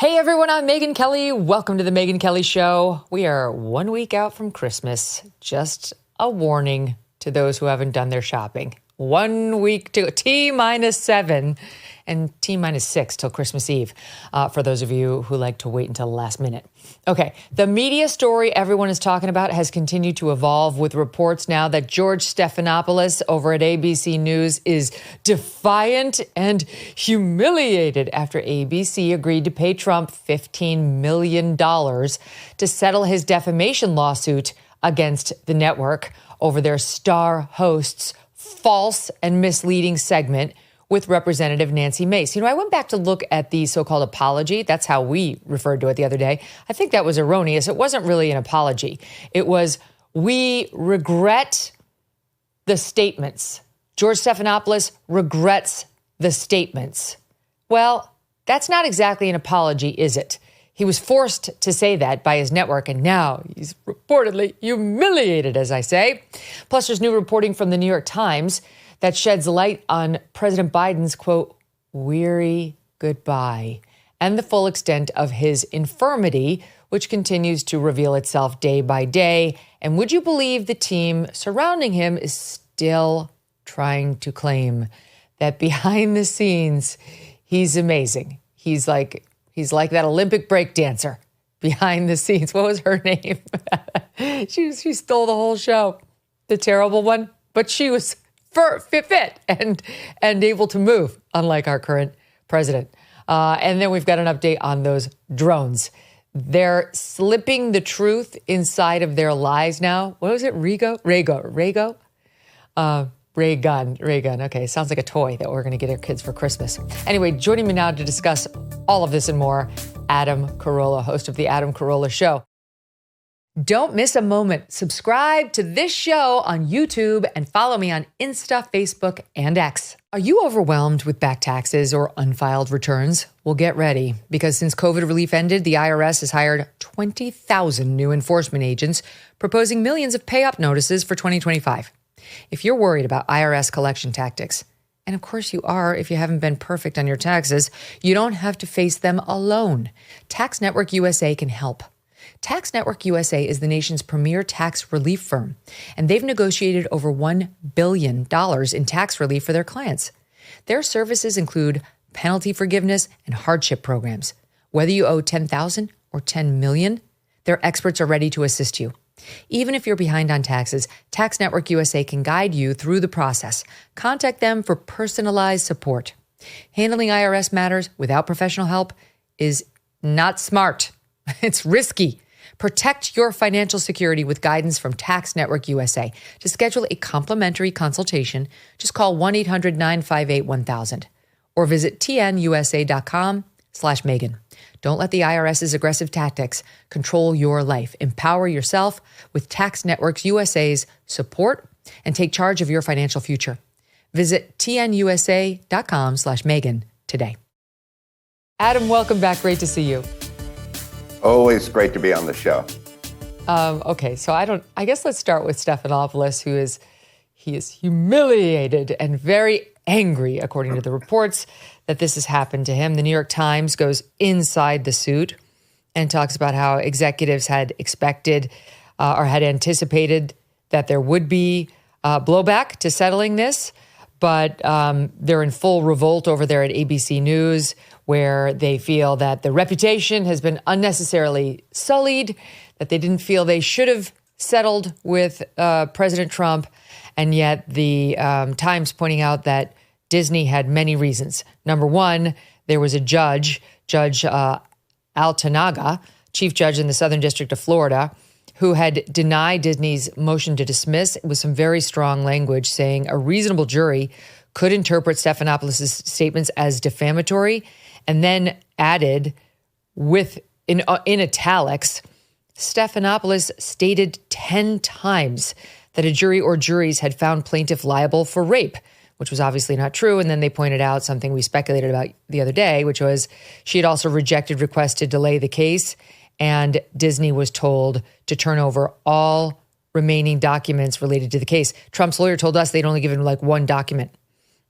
Hey everyone, I'm Megyn Kelly. Welcome to the Megyn Kelly Show. We are 1 week out from Christmas. Just a warning to those who haven't done their shopping. 1 week to T-7 and T-6 till Christmas Eve, for those of you who like to wait until the last minute. Okay, the media story everyone is talking about has continued to evolve with reports now that George Stephanopoulos over at ABC News is defiant and humiliated after ABC agreed to pay Trump $15 million to settle his defamation lawsuit against the network over their star host's false and misleading segment with Representative Nancy Mace. You know, I went back to look at the so-called apology. That's how we referred to it the other day. I think that was erroneous. It wasn't really an apology. It was, we regret the statements. George Stephanopoulos regrets the statements. Well, that's not exactly an apology, is it? He was forced to say that by his network, and now he's reportedly humiliated, as I say. Plus, there's new reporting from the New York Times that sheds light on President Biden's, quote, weary goodbye, and the full extent of his infirmity, which continues to reveal itself day by day. And would you believe the team surrounding him is still trying to claim that behind the scenes, he's amazing. He's like that Olympic break dancer behind the scenes. What was her name? She stole the whole show. The terrible one. But she was fit and able to move, unlike our current president. And then we've got an update on those drones. They're slipping the truth inside of their lies now. What was it? Raygun. Okay, sounds like a toy that we're going to get our kids for Christmas. Anyway, joining me now to discuss all of this and more, Adam Carolla, host of The Adam Carolla Show. Don't miss a moment. Subscribe to this show on YouTube and follow me on Insta, Facebook, and X. Are you overwhelmed with back taxes or unfiled returns? Well, get ready, because since COVID relief ended, the IRS has hired 20,000 new enforcement agents, proposing millions of pay-up notices for 2025. If you're worried about IRS collection tactics, and of course you are if you haven't been perfect on your taxes, you don't have to face them alone. Tax Network USA can help. Tax Network USA is the nation's premier tax relief firm, and they've negotiated over $1 billion in tax relief for their clients. Their services include penalty forgiveness and hardship programs. Whether you owe $10,000 or $10 million, their experts are ready to assist you. Even if you're behind on taxes, Tax Network USA can guide you through the process. Contact them for personalized support. Handling IRS matters without professional help is not smart. It's risky. Protect your financial security with guidance from Tax Network USA. To schedule a complimentary consultation, just call 1-800-958-1000 or visit tnusa.com/Megyn. Don't let the IRS's aggressive tactics control your life. Empower yourself with Tax Network USA's support and take charge of your financial future. Visit tnusa.com/Megyn today. Adam, welcome back. Great to see you. Always great to be on the show. Okay, so I guess let's start with Stephanopoulos, he is humiliated and very angry, according to the reports, that this has happened to him. The New York Times goes inside the suit and talks about how executives had expected or had anticipated that there would be blowback to settling this, but they're in full revolt over there at ABC News, where they feel that the reputation has been unnecessarily sullied, that they didn't feel they should have settled with President Trump, and yet the Times pointing out that Disney had many reasons. Number one, there was a Judge Altanaga, chief judge in the Southern District of Florida, who had denied Disney's motion to dismiss with some very strong language, saying a reasonable jury could interpret Stephanopoulos' statements as defamatory, and then added in italics, Stephanopoulos stated 10 times that a jury or juries had found plaintiff liable for rape, which was obviously not true. And then they pointed out something we speculated about the other day, which was she had also rejected requests to delay the case, and Disney was told to turn over all remaining documents related to the case. Trump's lawyer told us they'd only given like one document.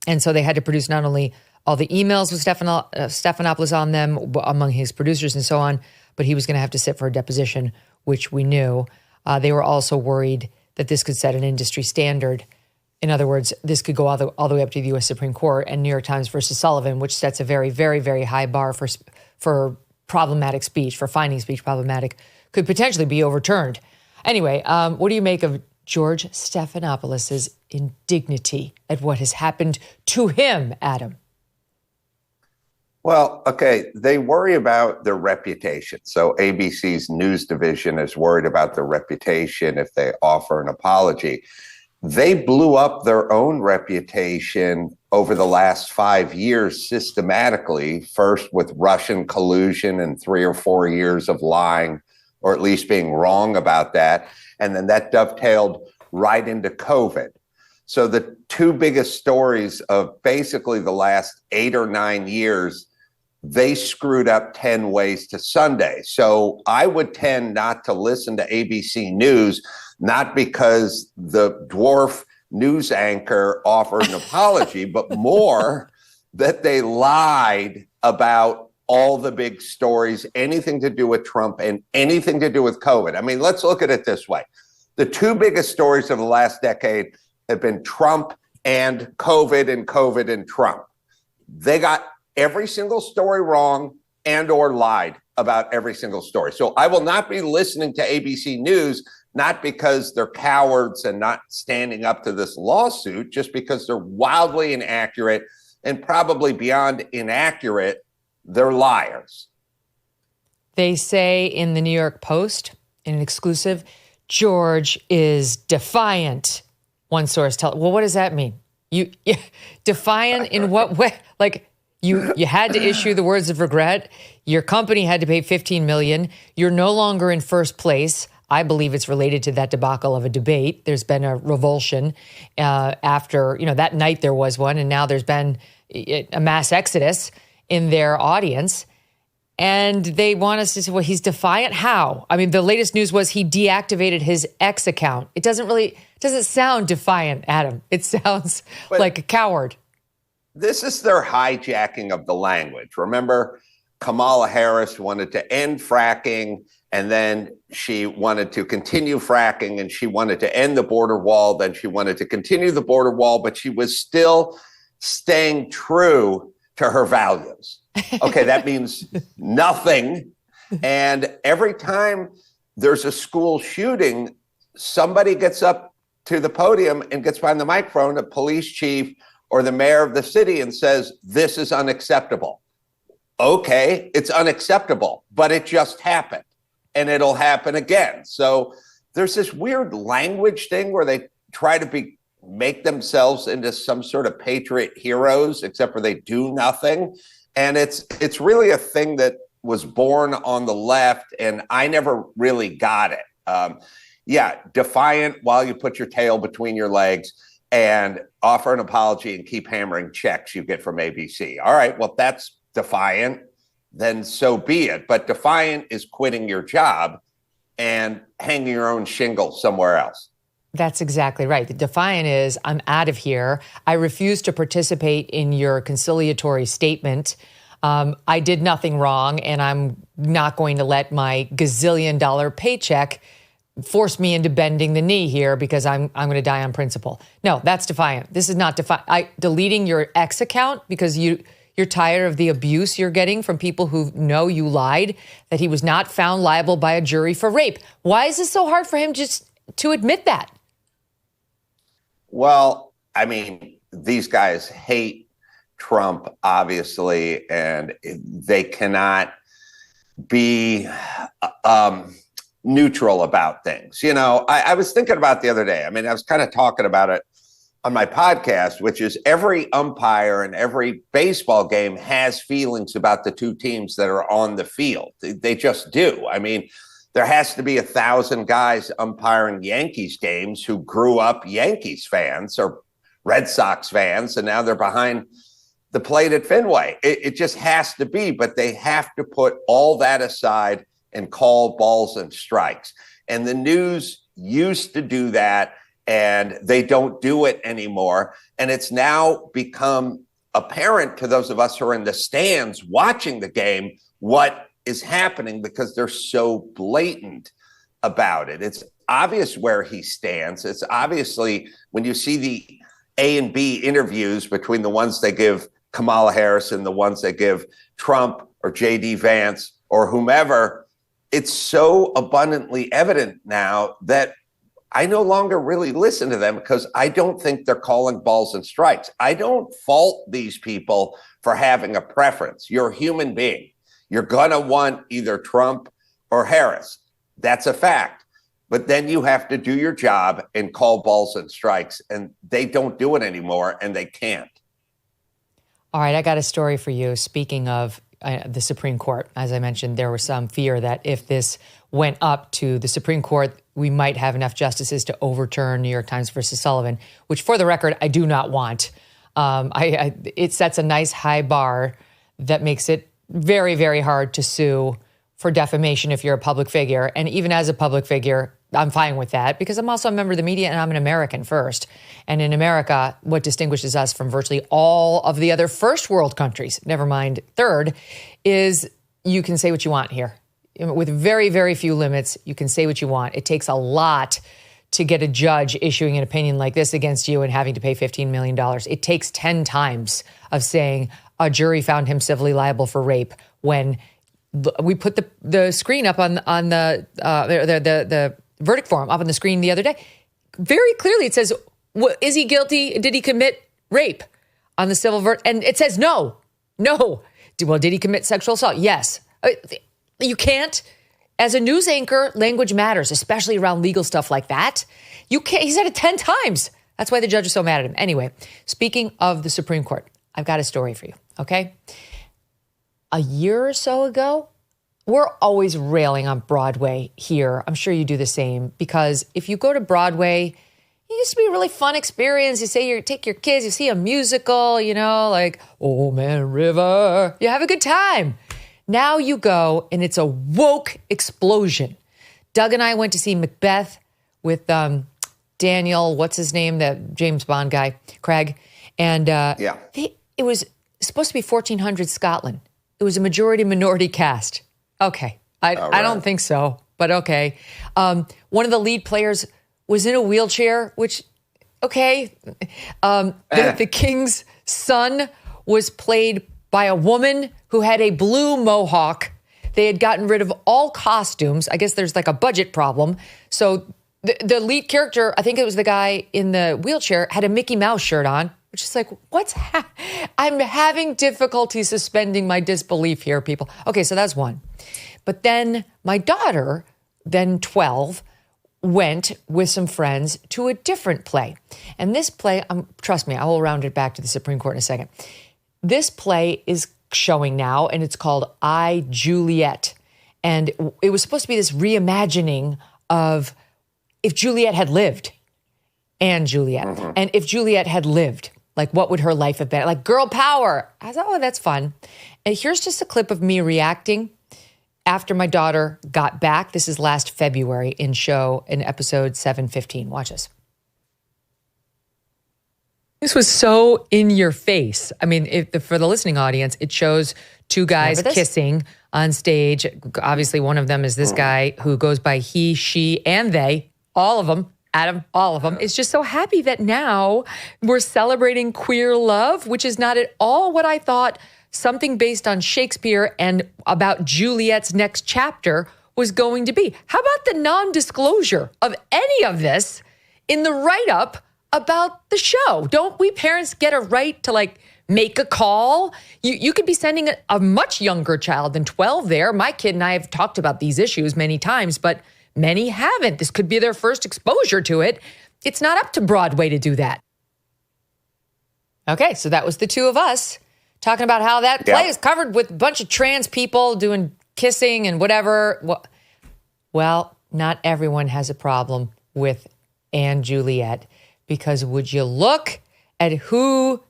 And so they had to produce not only all the emails with Stephanopoulos on them, among his producers and so on, but he was going to have to sit for a deposition, which we knew. They were also worried that this could set an industry standard. In other words, this could go all the way up to the U.S. Supreme Court, and New York Times versus Sullivan, which sets a very, very, very high bar for problematic speech, for finding speech problematic, could potentially be overturned. Anyway, what do you make of George Stephanopoulos' indignity at what has happened to him, Adam? Well, okay, they worry about their reputation. So ABC's news division is worried about their reputation if they offer an apology. They blew up their own reputation over the last 5 years systematically, first with Russian collusion and 3 or 4 years of lying, or at least being wrong about that. And then that dovetailed right into COVID. So the two biggest stories of basically the last 8 or 9 years, they screwed up 10 ways to Sunday. So I would tend not to listen to ABC News, not because the dwarf news anchor offered an apology, but more that they lied about all the big stories, anything to do with Trump and anything to do with COVID. I mean, let's look at it this way. The two biggest stories of the last decade have been Trump and COVID and Trump. They got every single story wrong and or lied about every single story. So I will not be listening to ABC News, not because they're cowards and not standing up to this lawsuit, just because they're wildly inaccurate and probably beyond inaccurate, they're liars. They say in the New York Post, in an exclusive, George is defiant. One source tells, well, what does that mean? You defiant in what way? Like, you had to issue the words of regret. Your company had to pay $15 million. You're no longer in first place. I believe it's related to that debacle of a debate. There's been a revulsion after, that night there was one, and now there's been a mass exodus in their audience. And they want us to say, well, he's defiant. How? I mean, the latest news was he deactivated his X account. It doesn't sound defiant, Adam. It sounds like a coward. This is their hijacking of the language. Remember, Kamala Harris wanted to end fracking, and then she wanted to continue fracking, and she wanted to end the border wall. Then she wanted to continue the border wall, but she was still staying true to her values. Okay, that means nothing. And every time there's a school shooting, somebody gets up to the podium and gets behind the microphone, a police chief or the mayor of the city, and says, this is unacceptable. Okay, it's unacceptable, but it just happened and it'll happen again. So there's this weird language thing where they try to make themselves into some sort of patriot heroes, except for they do nothing. And it's really a thing that was born on the left, and I never really got it. Defiant while you put your tail between your legs and offer an apology and keep hammering checks you get from ABC. All right, well, if that's defiant, then so be it. But defiant is quitting your job and hanging your own shingle somewhere else. That's exactly right. The defiant is, I'm out of here. I refuse to participate in your conciliatory statement. I did nothing wrong, and I'm not going to let my gazillion-dollar paycheck force me into bending the knee here because I'm going to die on principle. No, that's defiant. This is not defiant. Deleting your X account because you're tired of the abuse you're getting from people who know you lied, that he was not found liable by a jury for rape. Why is it so hard for him just to admit that? Well, I mean, these guys hate Trump, obviously, and they cannot be neutral about things. I was thinking about the other day. I mean, I was kind of talking about it on my podcast, which is every umpire in every baseball game has feelings about the two teams that are on the field. They just do. I mean, there has to be 1,000 guys umpiring Yankees games who grew up Yankees fans or Red Sox fans, and now they're behind the plate at Fenway. It just has to be, but they have to put all that aside and call balls and strikes. And the news used to do that, and they don't do it anymore. And it's now become apparent to those of us who are in the stands watching the game what is happening because they're so blatant about it. It's obvious where he stands. It's obviously when you see the A and B interviews between the ones they give Kamala Harris and the ones they give Trump or J.D. Vance or whomever, it's so abundantly evident now that I no longer really listen to them because I don't think they're calling balls and strikes. I don't fault these people for having a preference. You're a human being. You're going to want either Trump or Harris. That's a fact. But then you have to do your job and call balls and strikes. And they don't do it anymore, and they can't. All right, I got a story for you. Speaking of the Supreme Court, as I mentioned, there was some fear that if this went up to the Supreme Court, we might have enough justices to overturn New York Times versus Sullivan, which, for the record, I do not want. It sets a nice high bar that makes it very, very hard to sue for defamation if you're a public figure. And even as a public figure, I'm fine with that because I'm also a member of the media and I'm an American first. And in America, what distinguishes us from virtually all of the other first world countries, never mind third, is you can say what you want here. With very, very few limits, you can say what you want. It takes a lot to get a judge issuing an opinion like this against you and having to pay $15 million. It takes 10 times of saying a jury found him civilly liable for rape when we put the screen up on the verdict form up on the screen the other day. Very clearly it says, is he guilty? Did he commit rape on the civil verdict? And it says no. Well, did he commit sexual assault? Yes. You can't. As a news anchor, language matters, especially around legal stuff like that. You can't. He said it 10 times. That's why the judge is so mad at him. Anyway, speaking of the Supreme Court, I've got a story for you, okay? A year or so ago, we're always railing on Broadway here. I'm sure you do the same because if you go to Broadway, it used to be a really fun experience. You say you take your kids, you see a musical, like Old Man River. You have a good time. Now you go and it's a woke explosion. Doug and I went to see Macbeth with Daniel, what's his name, the James Bond guy, Craig. And it was supposed to be 1400 Scotland. It was a majority-minority cast. Okay. I don't think so, but okay. One of the lead players was in a wheelchair, which, okay. The king's son was played by a woman who had a blue mohawk. They had gotten rid of all costumes. I guess there's like a budget problem. So the lead character, I think it was the guy in the wheelchair, had a Mickey Mouse shirt on, which is like, I'm having difficulty suspending my disbelief here, people. Okay, so that's one. But then my daughter, then 12, went with some friends to a different play. And this play, trust me, I will round it back to the Supreme Court in a second. This play is showing now, and it's called I, Juliet. And it was supposed to be this reimagining of if Juliet had lived, and Juliet. Mm-hmm. And if Juliet had lived, like what would her life have been? Like girl power. I thought, oh, that's fun. And here's just a clip of me reacting after my daughter got back. This is last February in episode 715. Watch this. This was so in your face. I mean, for the listening audience, it shows two guys kissing on stage. Obviously, one of them is this guy who goes by he, she, and they. All of them. Adam, all of them. Is just so happy that now we're celebrating queer love, which is not at all what I thought something based on Shakespeare and about Juliet's next chapter was going to be. How about the non-disclosure of any of this in the write-up about the show? Don't we parents get a right to make a call? You could be sending a much younger child than 12 there. My kid and I have talked about these issues many times, but many haven't. This could be their first exposure to it. It's not up to Broadway to do that. Okay, so that was the two of us talking about how that play is covered with a bunch of trans people doing kissing and whatever. Well, not everyone has a problem with Anne Juliet, because would you look at who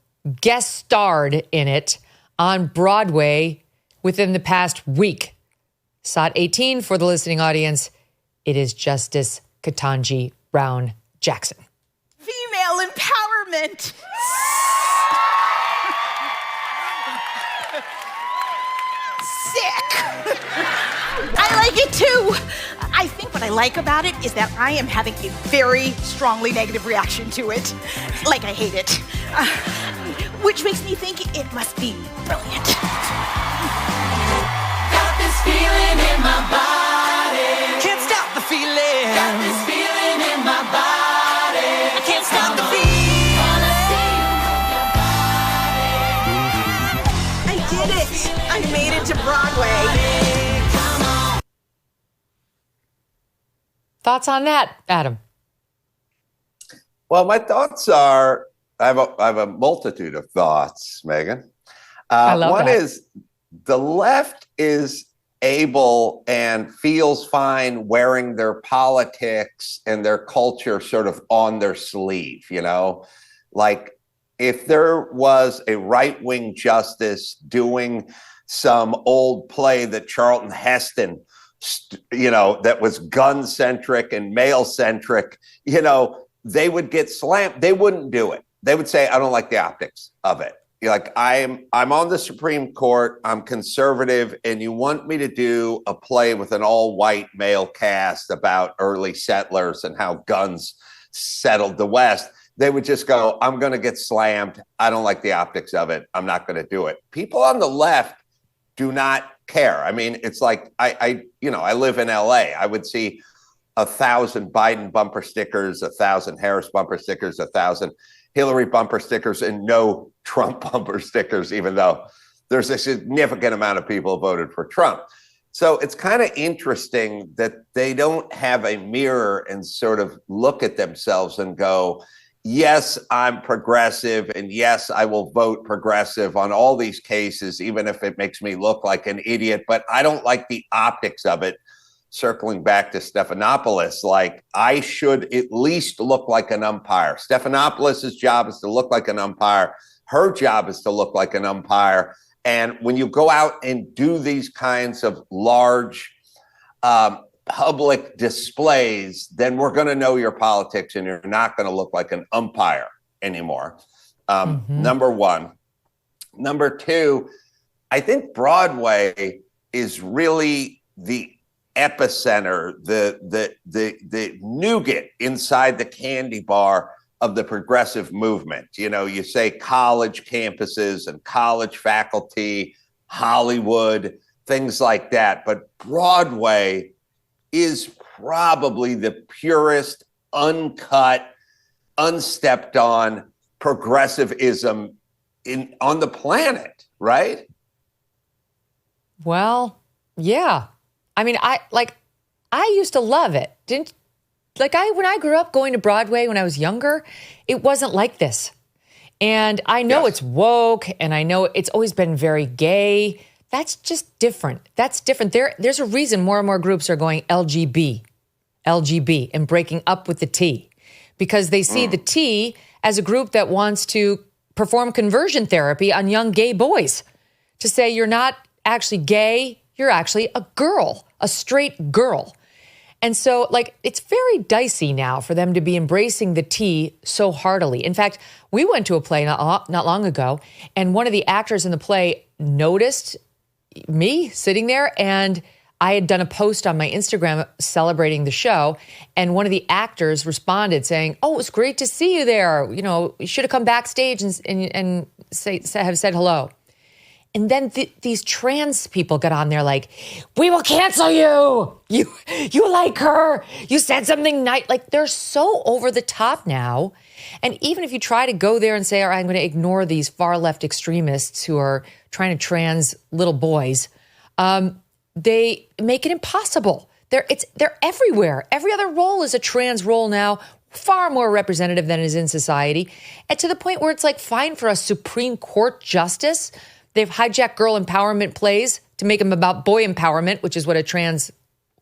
guest starred in it on Broadway within the past week? SOT 18 for the listening audience. It is Justice Ketanji Brown Jackson. Female empowerment. sick. I like it too. I think what I like about it is that I am having a very strongly negative reaction to it. Like I hate it. Which makes me think it must be brilliant. Got this feeling in my body. Can't stop the feeling. Got this feeling in my body. I can't stop the feeling. I did it. I made it to Broadway. Thoughts on that, Adam? Well, my thoughts are, I have a multitude of thoughts, Megyn. I love one that. is the left is able and feels fine wearing their politics and their culture sort of on their sleeve, you know? Like if there was a right-wing justice doing some old play that Charlton Heston, you know, that was gun-centric and male-centric, you know, they would get slammed. They wouldn't do it. They would say, I don't like the optics of it. You're like, I'm on the Supreme Court, I'm conservative, and you want me to do a play with an all-white male cast about early settlers and how guns settled the West. They would just go, I'm going to get slammed. I don't like the optics of it. I'm not going to do it. People on the left do not care. I mean, it's like I live in LA. I would see 1,000 Biden bumper stickers, 1,000 Harris bumper stickers, 1,000 Hillary bumper stickers, and no Trump bumper stickers, even though there's a significant amount of people who voted for Trump. So it's kind of interesting that they don't have a mirror and sort of look at themselves and go, yes, I'm progressive, and yes, I will vote progressive on all these cases, even if it makes me look like an idiot, but I don't like the optics of it. Circling back to Stephanopoulos, like I should at least look like an umpire. Stephanopoulos' job is to look like an umpire. Her job is to look like an umpire. And when you go out and do these kinds of large public displays, then we're going to know your politics and you're not going to look like an umpire anymore. Number one. Number two, I think Broadway is really the epicenter, the nougat inside the candy bar of the progressive movement. You know, you say college campuses and college faculty, Hollywood, things like that. But Broadway is probably the purest, uncut, unstepped on progressivism on the planet, right? Well, yeah. I mean, I used to love it. When I grew up going to Broadway when I was younger, it wasn't like this. And I know It's woke, and I know it's always been very gay. That's just different. That's different. There's a reason more and more groups are going LGB, and breaking up with the T, because they see the T as a group that wants to perform conversion therapy on young gay boys, to say you're not actually gay, you're actually a girl, a straight girl. And so, it's very dicey now for them to be embracing the T so heartily. In fact, we went to a play not long ago, and one of the actors in the play noticed me sitting there, and I had done a post on my Instagram celebrating the show, and one of the actors responded saying, "Oh, it was great to see you there. You know, you should have come backstage and have said hello." And then these trans people got on there like, "We will cancel you. You like her. You said something nice." Like, they're so over the top now. And even if you try to go there and say, "All right, I'm going to ignore these far left extremists who are trying to trans little boys," they make it impossible. They're everywhere. Every other role is a trans role now, far more representative than is in society. And to the point where it's like fine for a Supreme Court justice. They've hijacked girl empowerment plays to make them about boy empowerment, which is what a trans,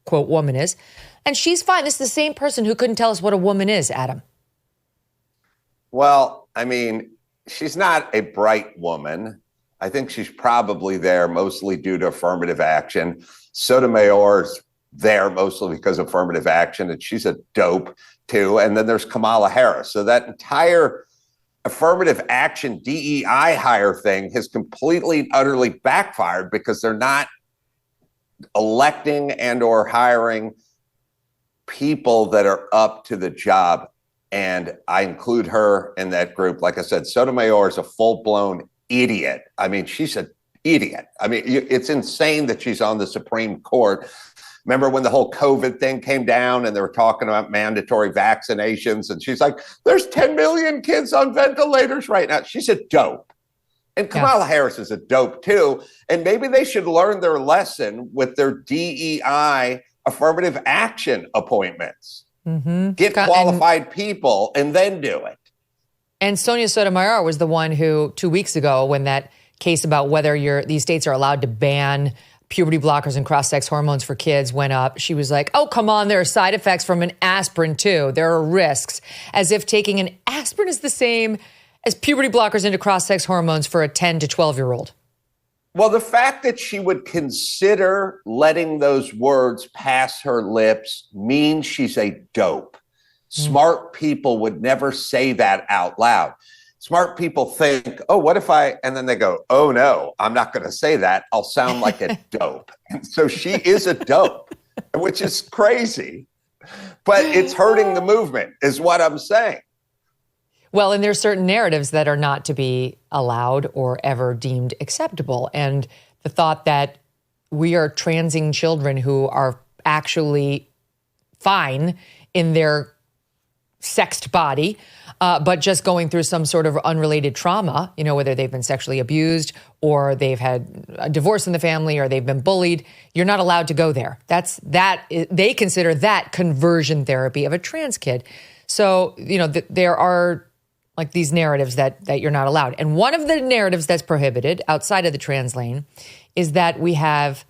quote, woman is. And she's fine. This is the same person who couldn't tell us what a woman is, Adam. Well, I mean, she's not a bright woman. I think she's probably there mostly due to affirmative action. Sotomayor's there mostly because of affirmative action, and she's a dope too. And then there's Kamala Harris. So that entire affirmative action DEI hire thing has completely and utterly backfired because they're not electing and or hiring people that are up to the job. And I include her in that group. Like I said, Sotomayor is a full-blown idiot. I mean, she's an idiot. I mean, it's insane that she's on the Supreme Court. Remember when the whole COVID thing came down and they were talking about mandatory vaccinations, and she's like, there's 10 million kids on ventilators right now. She's a dope. And Kamala Harris is a dope too. And maybe they should learn their lesson with their DEI affirmative action appointments. Get qualified people and then do it. And Sonia Sotomayor was the one who 2 weeks ago, when that case about whether these states are allowed to ban puberty blockers and cross-sex hormones for kids went up, she was like, oh, come on, there are side effects from an aspirin too. There are risks, as if taking an aspirin is the same as puberty blockers into cross-sex hormones for a 10 to 12-year-old. Well, the fact that she would consider letting those words pass her lips means she's a dope. Smart people would never say that out loud. Smart people think, oh, what if and then they go, oh no, I'm not going to say that. I'll sound like a dope. And so she is a dope, which is crazy, but it's hurting the movement is what I'm saying. Well, and there's certain narratives that are not to be allowed or ever deemed acceptable. And the thought that we are transing children who are actually fine in their sexed body, but just going through some sort of unrelated trauma, whether they've been sexually abused or they've had a divorce in the family or they've been bullied, you're not allowed to go there. They consider that conversion therapy of a trans kid. So, there are like these narratives that you're not allowed. And one of the narratives that's prohibited outside of the trans lane is that we have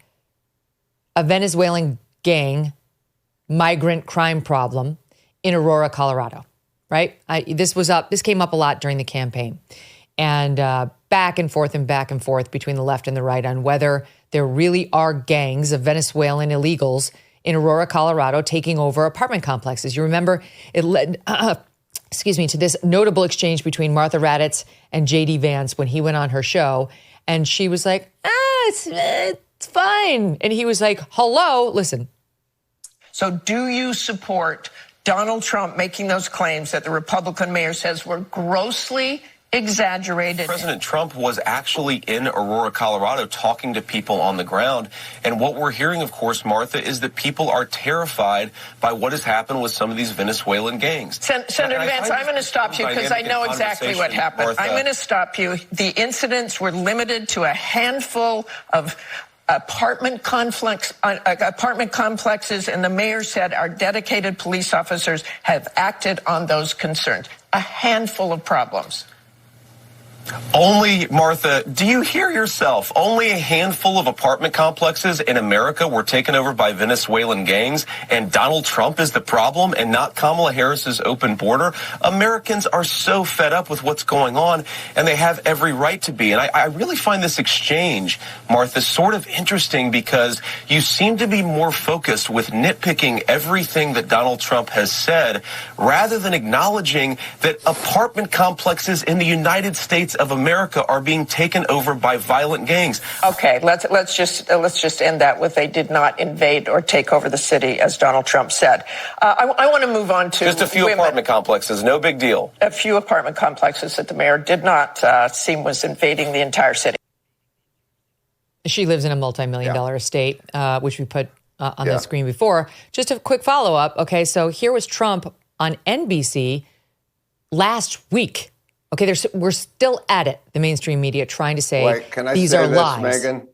a Venezuelan gang migrant crime problem in Aurora, Colorado, right? This came up a lot during the campaign, and back and forth between the left and the right on whether there really are gangs of Venezuelan illegals in Aurora, Colorado, taking over apartment complexes. You remember it led, to this notable exchange between Martha Raddatz and J.D. Vance when he went on her show, and she was like, it's fine. And he was like, hello, listen. So do you support Donald Trump making those claims that the Republican mayor says were grossly exaggerated? President Trump was actually in Aurora, Colorado, talking to people on the ground. And what we're hearing, of course, Martha, is that people are terrified by what has happened with some of these Venezuelan gangs. Senator Vance, I'm going to stop you because I know exactly what happened. Martha. I'm going to stop you. The incidents were limited to a handful of apartment complexes, and the mayor said our dedicated police officers have acted on those concerns. A handful of problems. Only, Martha, do you hear yourself? Only a handful of apartment complexes in America were taken over by Venezuelan gangs, and Donald Trump is the problem and not Kamala Harris's open border? Americans are so fed up with what's going on, and they have every right to be. And I really find this exchange, Martha, sort of interesting because you seem to be more focused with nitpicking everything that Donald Trump has said rather than acknowledging that apartment complexes in the United States of America are being taken over by violent gangs. Okay, let's just end that with they did not invade or take over the city, as Donald Trump said. I want to move on to just a few apartment complexes, no big deal. A few apartment complexes that the mayor did not seem was invading the entire city. She lives in a multi-million-dollar estate, which we put on the screen before. Just a quick follow-up. Okay, so here was Trump on NBC last week. Okay, we're still at it, the mainstream media, trying to say these are lies. Megyn?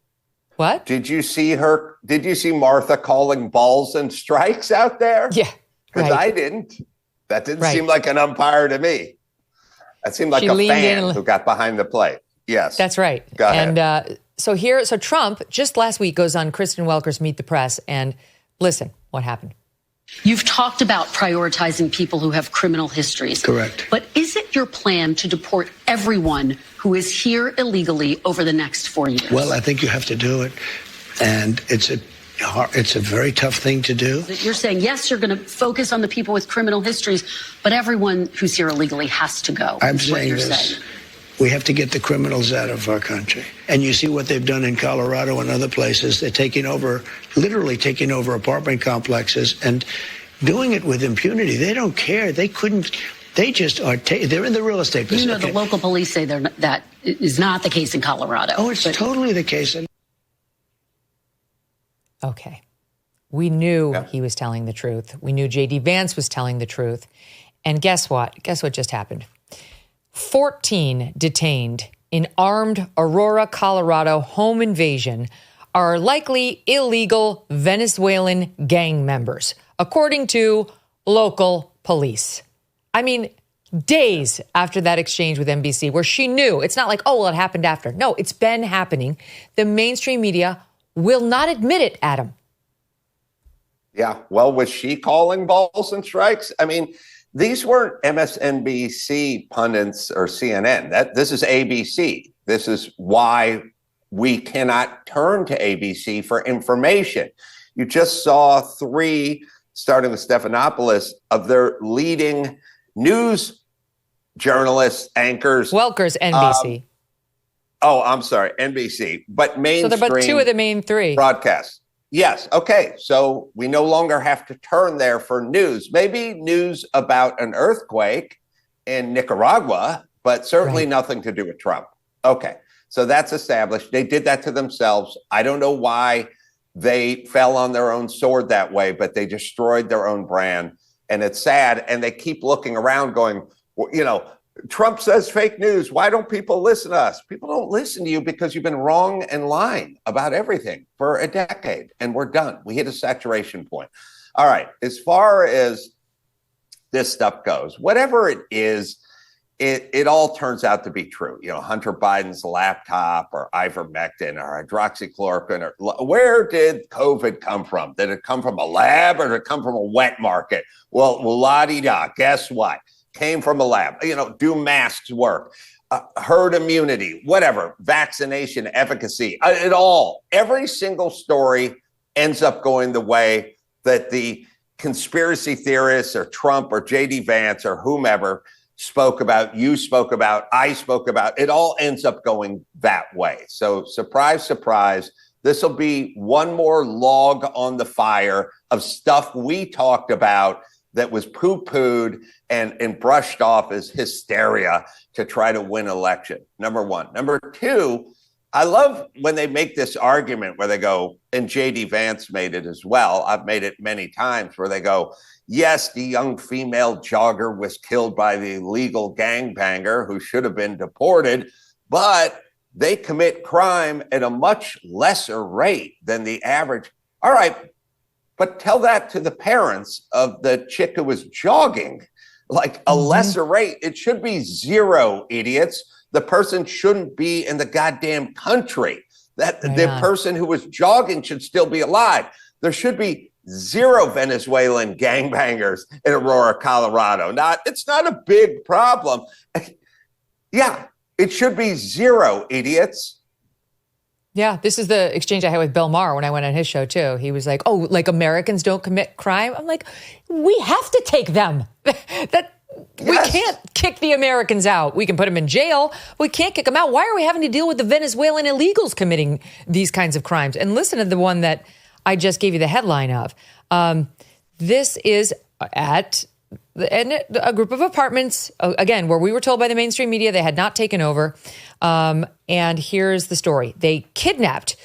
What? Did you see Martha calling balls and strikes out there? Yeah. Because I didn't. That didn't seem like an umpire to me. That seemed like a fan who got behind the plate. Yes. That's right. Go ahead. And so Trump just last week goes on Kristen Welker's Meet the Press, and listen, what happened? You've talked about prioritizing people who have criminal histories. Correct. But is it your plan to deport everyone who is here illegally over the next 4 years? Well, I think you have to do it. And it's a very tough thing to do. You're saying, yes, you're going to focus on the people with criminal histories, but everyone who's here illegally has to go. I'm saying this. We have to get the criminals out of our country. And you see what they've done in Colorado and other places. They're literally taking over apartment complexes and doing it with impunity. They don't care. They just are, they're in the real estate business. You know, the local police say that is not the case in Colorado. Oh, it's totally the case. Okay. We knew he was telling the truth. We knew J.D. Vance was telling the truth. And guess what? Guess what just happened? 14 detained in armed Aurora, Colorado home invasion are likely illegal Venezuelan gang members, according to local police. I mean, days after that exchange with NBC, where she knew, it's not like, oh, well, it happened after. No, it's been happening. The mainstream media will not admit it, Adam. Yeah, well, was she calling balls and strikes? I mean, these weren't MSNBC pundits or CNN. This is ABC. This is why we cannot turn to ABC for information. You just saw 3, starting with Stephanopoulos, of their leading news journalists, anchors. Welker's NBC. I'm sorry, NBC. But mainstream. So they're but 2 of the main 3. Broadcasts. Yes. Okay. So we no longer have to turn there for news. Maybe news about an earthquake in Nicaragua, but certainly nothing to do with Trump. Okay. So that's established. They did that to themselves. I don't know why they fell on their own sword that way, but they destroyed their own brand. And it's sad. And they keep looking around going, well, you know, Trump says fake news. Why don't people listen to us? People don't listen to you because you've been wrong and lying about everything for a decade. And we're done. We hit a saturation point. All right. As far as this stuff goes, whatever it is, it all turns out to be true. You know, Hunter Biden's laptop or ivermectin or hydroxychloroquine, or where did COVID come from? Did it come from a lab or did it come from a wet market? Well, la-di-da, guess what? Came from a lab. You know, do masks work? Herd immunity, whatever, vaccination efficacy, it all. Every single story ends up going the way that the conspiracy theorists or Trump or J.D. Vance or whomever spoke about, you spoke about, I spoke about. It all ends up going that way. So surprise, surprise, this will be one more log on the fire of stuff we talked about that was poo-pooed and brushed off as hysteria to try to win election, number one. Number two, I love when they make this argument where they go, and J.D. Vance made it as well, I've made it many times, where they go, yes, the young female jogger was killed by the illegal gangbanger who should have been deported, but they commit crime at a much lesser rate than the average. All right, but tell that to the parents of the chick who was jogging, like a lesser rate. It should be 0, idiots. The person shouldn't be in the goddamn country. The person who was jogging should still be alive. There should be 0 Venezuelan gangbangers in Aurora, Colorado. It's not a big problem. Yeah, it should be 0, idiots. Yeah, this is the exchange I had with Bill Maher when I went on his show, too. He was like, oh, like Americans don't commit crime? I'm like, we have to take them. We can't kick the Americans out. We can put them in jail. We can't kick them out. Why are we having to deal with the Venezuelan illegals committing these kinds of crimes? And listen to the one that I just gave you the headline of. This is at a group of apartments, again, where we were told by the mainstream media they had not taken over. And here's the story. They kidnapped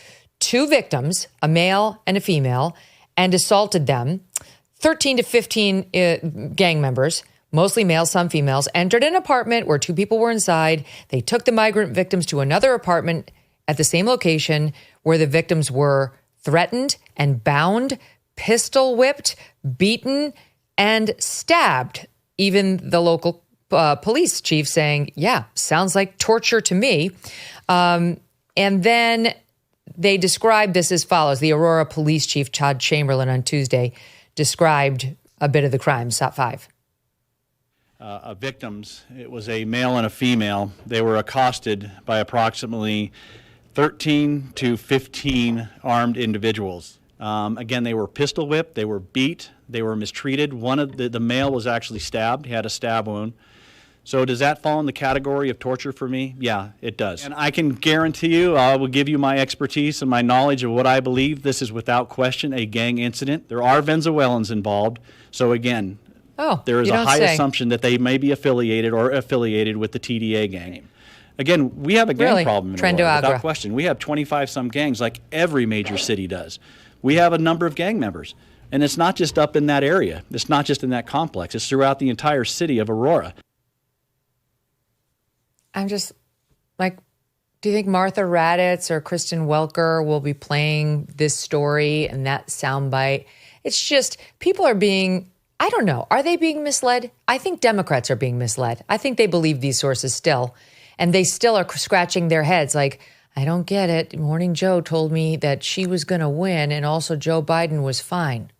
2 victims, a male and a female, and assaulted them. 13 to 15 gang members, mostly males, some females, entered an apartment where 2 people were inside. They took the migrant victims to another apartment at the same location where the victims were threatened and bound, pistol whipped, beaten, and stabbed. Even the local police chief saying, yeah, sounds like torture to me. And then they described this as follows. The Aurora police chief, Todd Chamberlain, on Tuesday described a bit of the crimes. Top 5. Victims, it was a male and a female. They were accosted by approximately 13 to 15 armed individuals. Again, they were pistol whipped, they were beat, they were mistreated. One of the male was actually stabbed, he had a stab wound. So does that fall in the category of torture for me? Yeah, it does. And I can guarantee you, I will give you my expertise and my knowledge of what I believe. This is without question a gang incident. There are Venezuelans involved. So again, there is a high assumption that they may be affiliated with the TDA gang. Again, we have a gang problem in Aurora, without question. We have 25-some gangs like every major city does. We have a number of gang members. And it's not just up in that area. It's not just in that complex. It's throughout the entire city of Aurora. I'm just like, do you think Martha Raddatz or Kristen Welker will be playing this story and that soundbite? It's just, people are being, I don't know, are they being misled? I think Democrats are being misled. I think they believe these sources still, and they still are scratching their heads like, I don't get it. Morning Joe told me that she was going to win, and also Joe Biden was fine.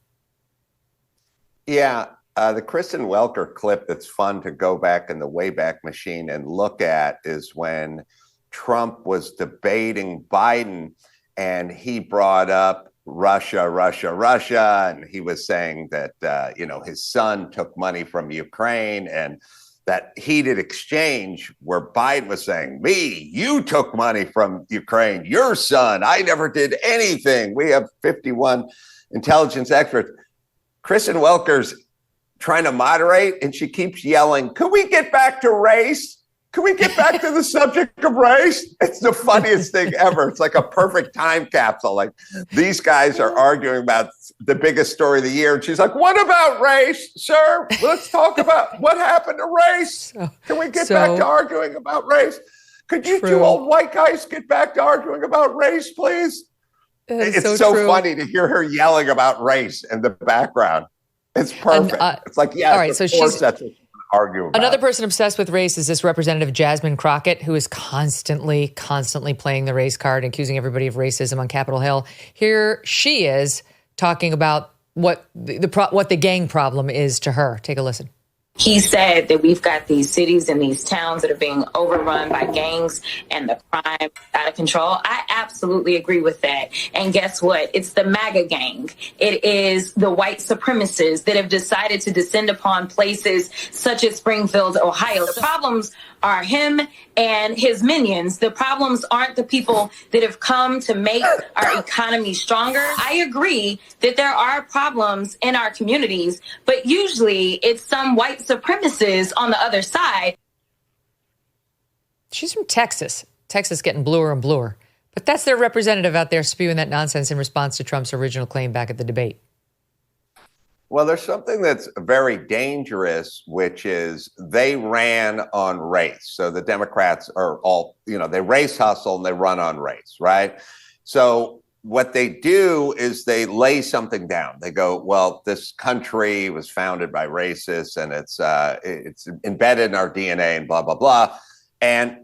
Yeah. The Kristen Welker clip that's fun to go back in the Wayback Machine and look at is when Trump was debating Biden and he brought up Russia, and he was saying that, his son took money from Ukraine, and that heated exchange where Biden was saying, you took money from Ukraine, your son, I never did anything. We have 51 intelligence experts. Kristen Welker's trying to moderate, and she keeps yelling, "Can we get back to race? Can we get back to the subject of race?" It's the funniest thing ever. It's like a perfect time capsule. Like, these guys are arguing about the biggest story of the year, and she's like, "What about race, sir? Let's talk about what happened to race. Can we get back to arguing about race? Could you two old white guys get back to arguing about race, please?" It's so funny to hear her yelling about race in the background. It's perfect. It's like, yeah, all right, so she's that's what she's argue about. Another person obsessed with race is this Representative Jasmine Crockett, who is constantly playing the race card and accusing everybody of racism on Capitol Hill. Here she is talking about what the gang problem is to her. Take a listen. He said that we've got these cities and these towns that are being overrun by gangs and the crime out of control. I absolutely agree with that. And guess what? It's the MAGA gang. It is the white supremacists that have decided to descend upon places such as Springfield, Ohio. The problems are him and his minions. The problems aren't the people that have come to make our economy stronger. I agree that there are problems in our communities, but usually it's some white supremacists on the other side. She's from Texas. Texas getting bluer and bluer. But that's their representative out there spewing that nonsense in response to Trump's original claim back at the debate. Well, there's something that's very dangerous, which is they ran on race. So the Democrats are all, they race hustle and they run on race, right? So what they do is they lay something down. They go, well, this country was founded by racists and it's embedded in our DNA and blah, blah, blah. And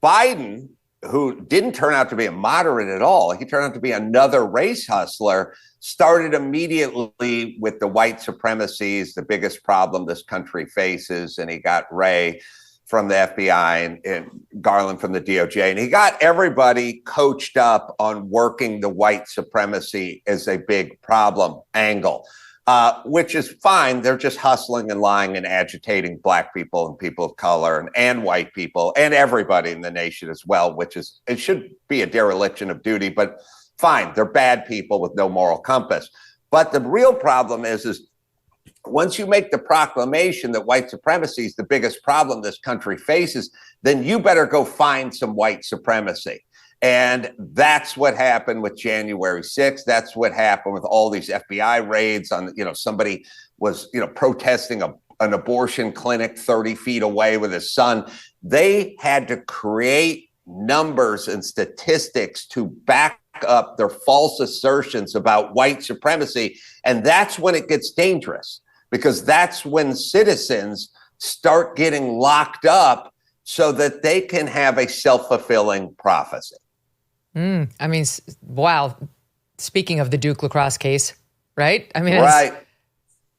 Biden, who didn't turn out to be a moderate at all, he turned out to be another race hustler, started immediately with the white supremacies, the biggest problem this country faces. And he got Wray from the FBI and Garland from the DOJ. And he got everybody coached up on working the white supremacy as a big problem angle, which is fine. They're just hustling and lying and agitating black people and people of color and white people and everybody in the nation as well, it should be a dereliction of duty, but fine. They're bad people with no moral compass. But the real problem is once you make the proclamation that white supremacy is the biggest problem this country faces, then you better go find some white supremacy. And that's what happened with January 6th. That's what happened with all these FBI raids on, somebody was, protesting an abortion clinic 30 feet away with his son. They had to create numbers and statistics to back up their false assertions about white supremacy. And that's when it gets dangerous, because that's when citizens start getting locked up so that they can have a self-fulfilling prophecy. I mean, wow. Speaking of the Duke lacrosse case, right? I mean,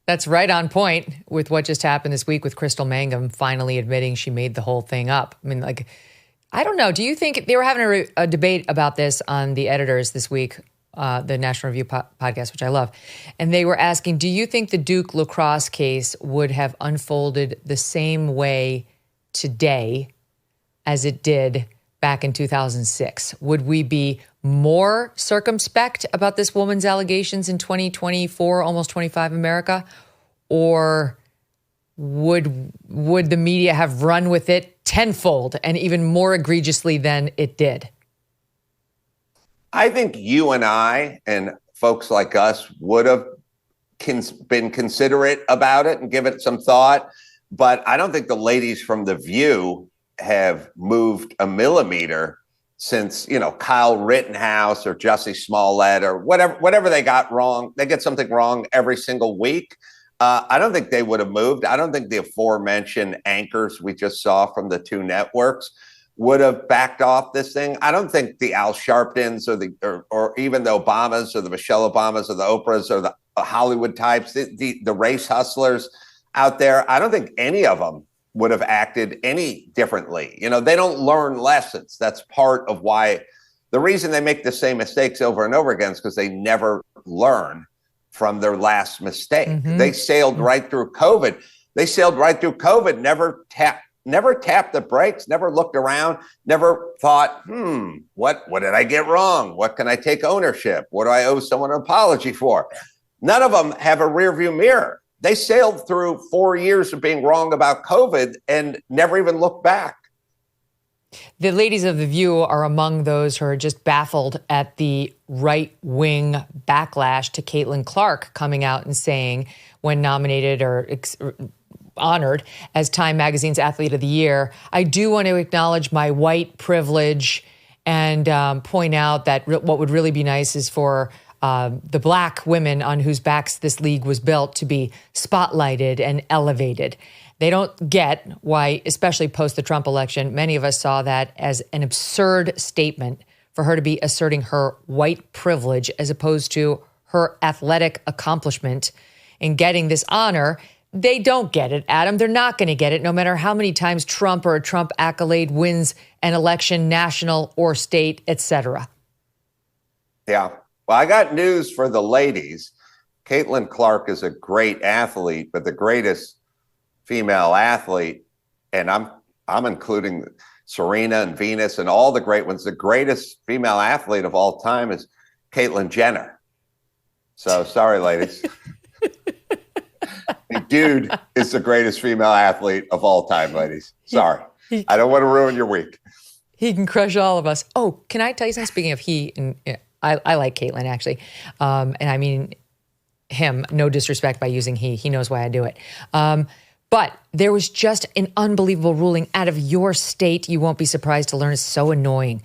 that's right on point with what just happened this week with Crystal Mangum finally admitting she made the whole thing up. I mean, I don't know. Do you think they were having a debate about this on The Editors this week, the National Review podcast, which I love. And they were asking, do you think the Duke lacrosse case would have unfolded the same way today as it did back in 2006? Would we be more circumspect about this woman's allegations in 2024, almost 25 America? Or would the media have run with it tenfold and even more egregiously than it did? I think you and I and folks like us would have been considerate about it and give it some thought. But I don't think the ladies from The View have moved a millimeter since, Kyle Rittenhouse or Jussie Smollett or whatever they got wrong. They get something wrong every single week. I don't think they would have moved. I don't think the aforementioned anchors we just saw from the two networks would have backed off this thing. I don't think the Al Sharptons or even the Obamas or the Michelle Obamas or the Oprahs or the Hollywood types, the race hustlers out there, I don't think any of them would have acted any differently. They don't learn lessons. That's part of why the reason they make the same mistakes over and over again is because they never learn from their last mistake. Mm-hmm. They sailed right through COVID. Never tapped the brakes, never looked around, never thought, what did I get wrong? What can I take ownership? What do I owe someone an apology for? None of them have a rearview mirror. They sailed through 4 years of being wrong about COVID and never even looked back. The ladies of The View are among those who are just baffled at the right-wing backlash to Caitlin Clark coming out and saying, when nominated or honored as Time Magazine's Athlete of the Year, I do want to acknowledge my white privilege and point out that what would really be nice is for the Black women on whose backs this league was built to be spotlighted and elevated. They don't get why, especially post the Trump election, many of us saw that as an absurd statement for her to be asserting her white privilege as opposed to her athletic accomplishment in getting this honor. They don't get it, Adam. They're not going to get it, no matter how many times Trump or a Trump accolade wins an election, national or state, etc. Yeah. Well, I got news for the ladies. Caitlin Clark is a great athlete, but the greatest female athlete, and I'm including Serena and Venus and all the great ones, the greatest female athlete of all time is Caitlyn Jenner. So sorry, ladies. The dude is the greatest female athlete of all time, ladies. Sorry. I don't want to ruin your week. He can crush all of us. Oh, can I tell you something? Speaking of he, and I like Caitlyn, actually. And I mean him, no disrespect by using he. He knows why I do it. But there was just an unbelievable ruling out of your state. You won't be surprised to learn it's so annoying.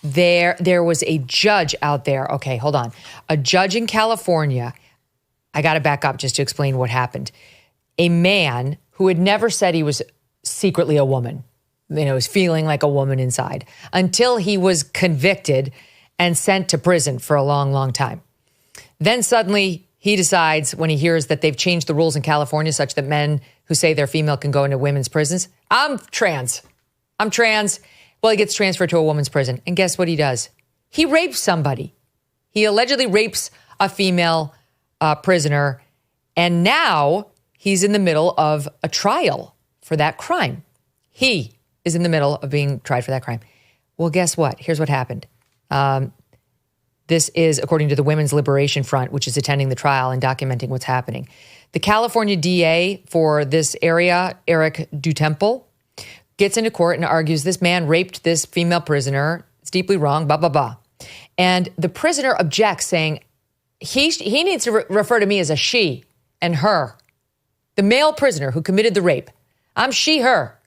There was a judge out there. Okay, hold on. A judge in California. I got to back up just to explain what happened. A man who had never said he was secretly a woman, was feeling like a woman inside, until he was convicted and sent to prison for a long, long time. Then suddenly he decides, when he hears that they've changed the rules in California such that men who say they're female can go into women's prisons. I'm trans. Well, he gets transferred to a woman's prison. And guess what he does? He rapes somebody. He allegedly rapes a female prisoner. And now he's in the middle of a trial for that crime. He is in the middle of being tried for that crime. Well, guess what? Here's what happened. This is according to the Women's Liberation Front, which is attending the trial and documenting what's happening. The California DA for this area, Eric Dutemple, gets into court and argues this man raped this female prisoner. It's deeply wrong, blah, blah, blah. And the prisoner objects, saying he needs to refer to me as a she and her. The male prisoner who committed the rape. I'm she, her.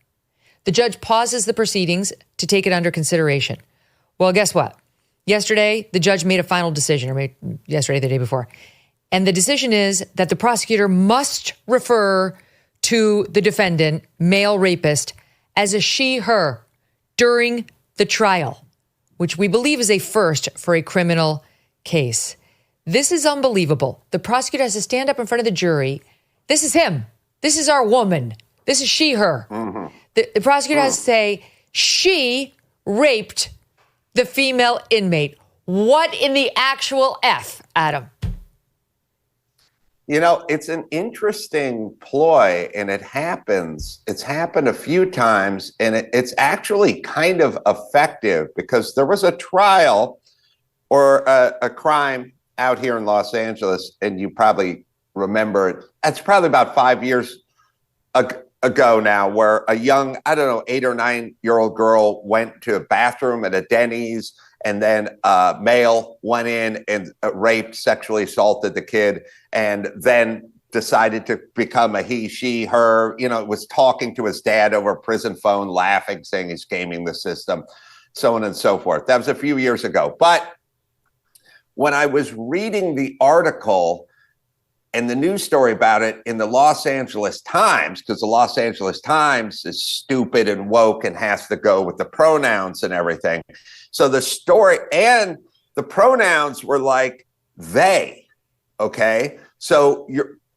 The judge pauses the proceedings to take it under consideration. Well, guess what? Yesterday, the judge made a final decision, or yesterday, the day before. And the decision is that the prosecutor must refer to the defendant, male rapist, as a she, her during the trial, which we believe is a first for a criminal case. This is unbelievable. The prosecutor has to stand up in front of the jury. This is him. This is our woman. This is she, her. Mm-hmm. The prosecutor has to say, she raped the female inmate. What in the actual F, Adam? It's an interesting ploy, and it's happened a few times, and it's actually kind of effective, because there was a trial or a crime out here in Los Angeles, and you probably remember it. It's probably about 5 years ago now, where a young, 8 or 9 year old girl went to a bathroom at a Denny's, and then a male went in and raped, sexually assaulted the kid, and then decided to become a he, she, her, was talking to his dad over a prison phone, laughing, saying he's gaming the system, so on and so forth. That was a few years ago. But when I was reading the article and the news story about it in the Los Angeles Times, because the Los Angeles Times is stupid and woke and has to go with the pronouns and everything. So the story and the pronouns were like they, okay? So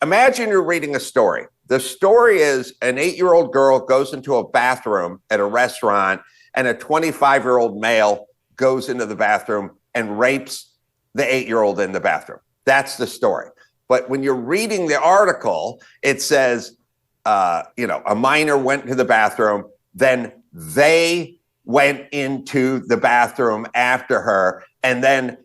imagine you're reading a story. The story is an 8-year-old girl goes into a bathroom at a restaurant, and a 25-year-old male goes into the bathroom and rapes the 8-year-old in the bathroom. That's the story. But when you're reading the article, it says, a minor went to the bathroom, then they went into the bathroom after her, and then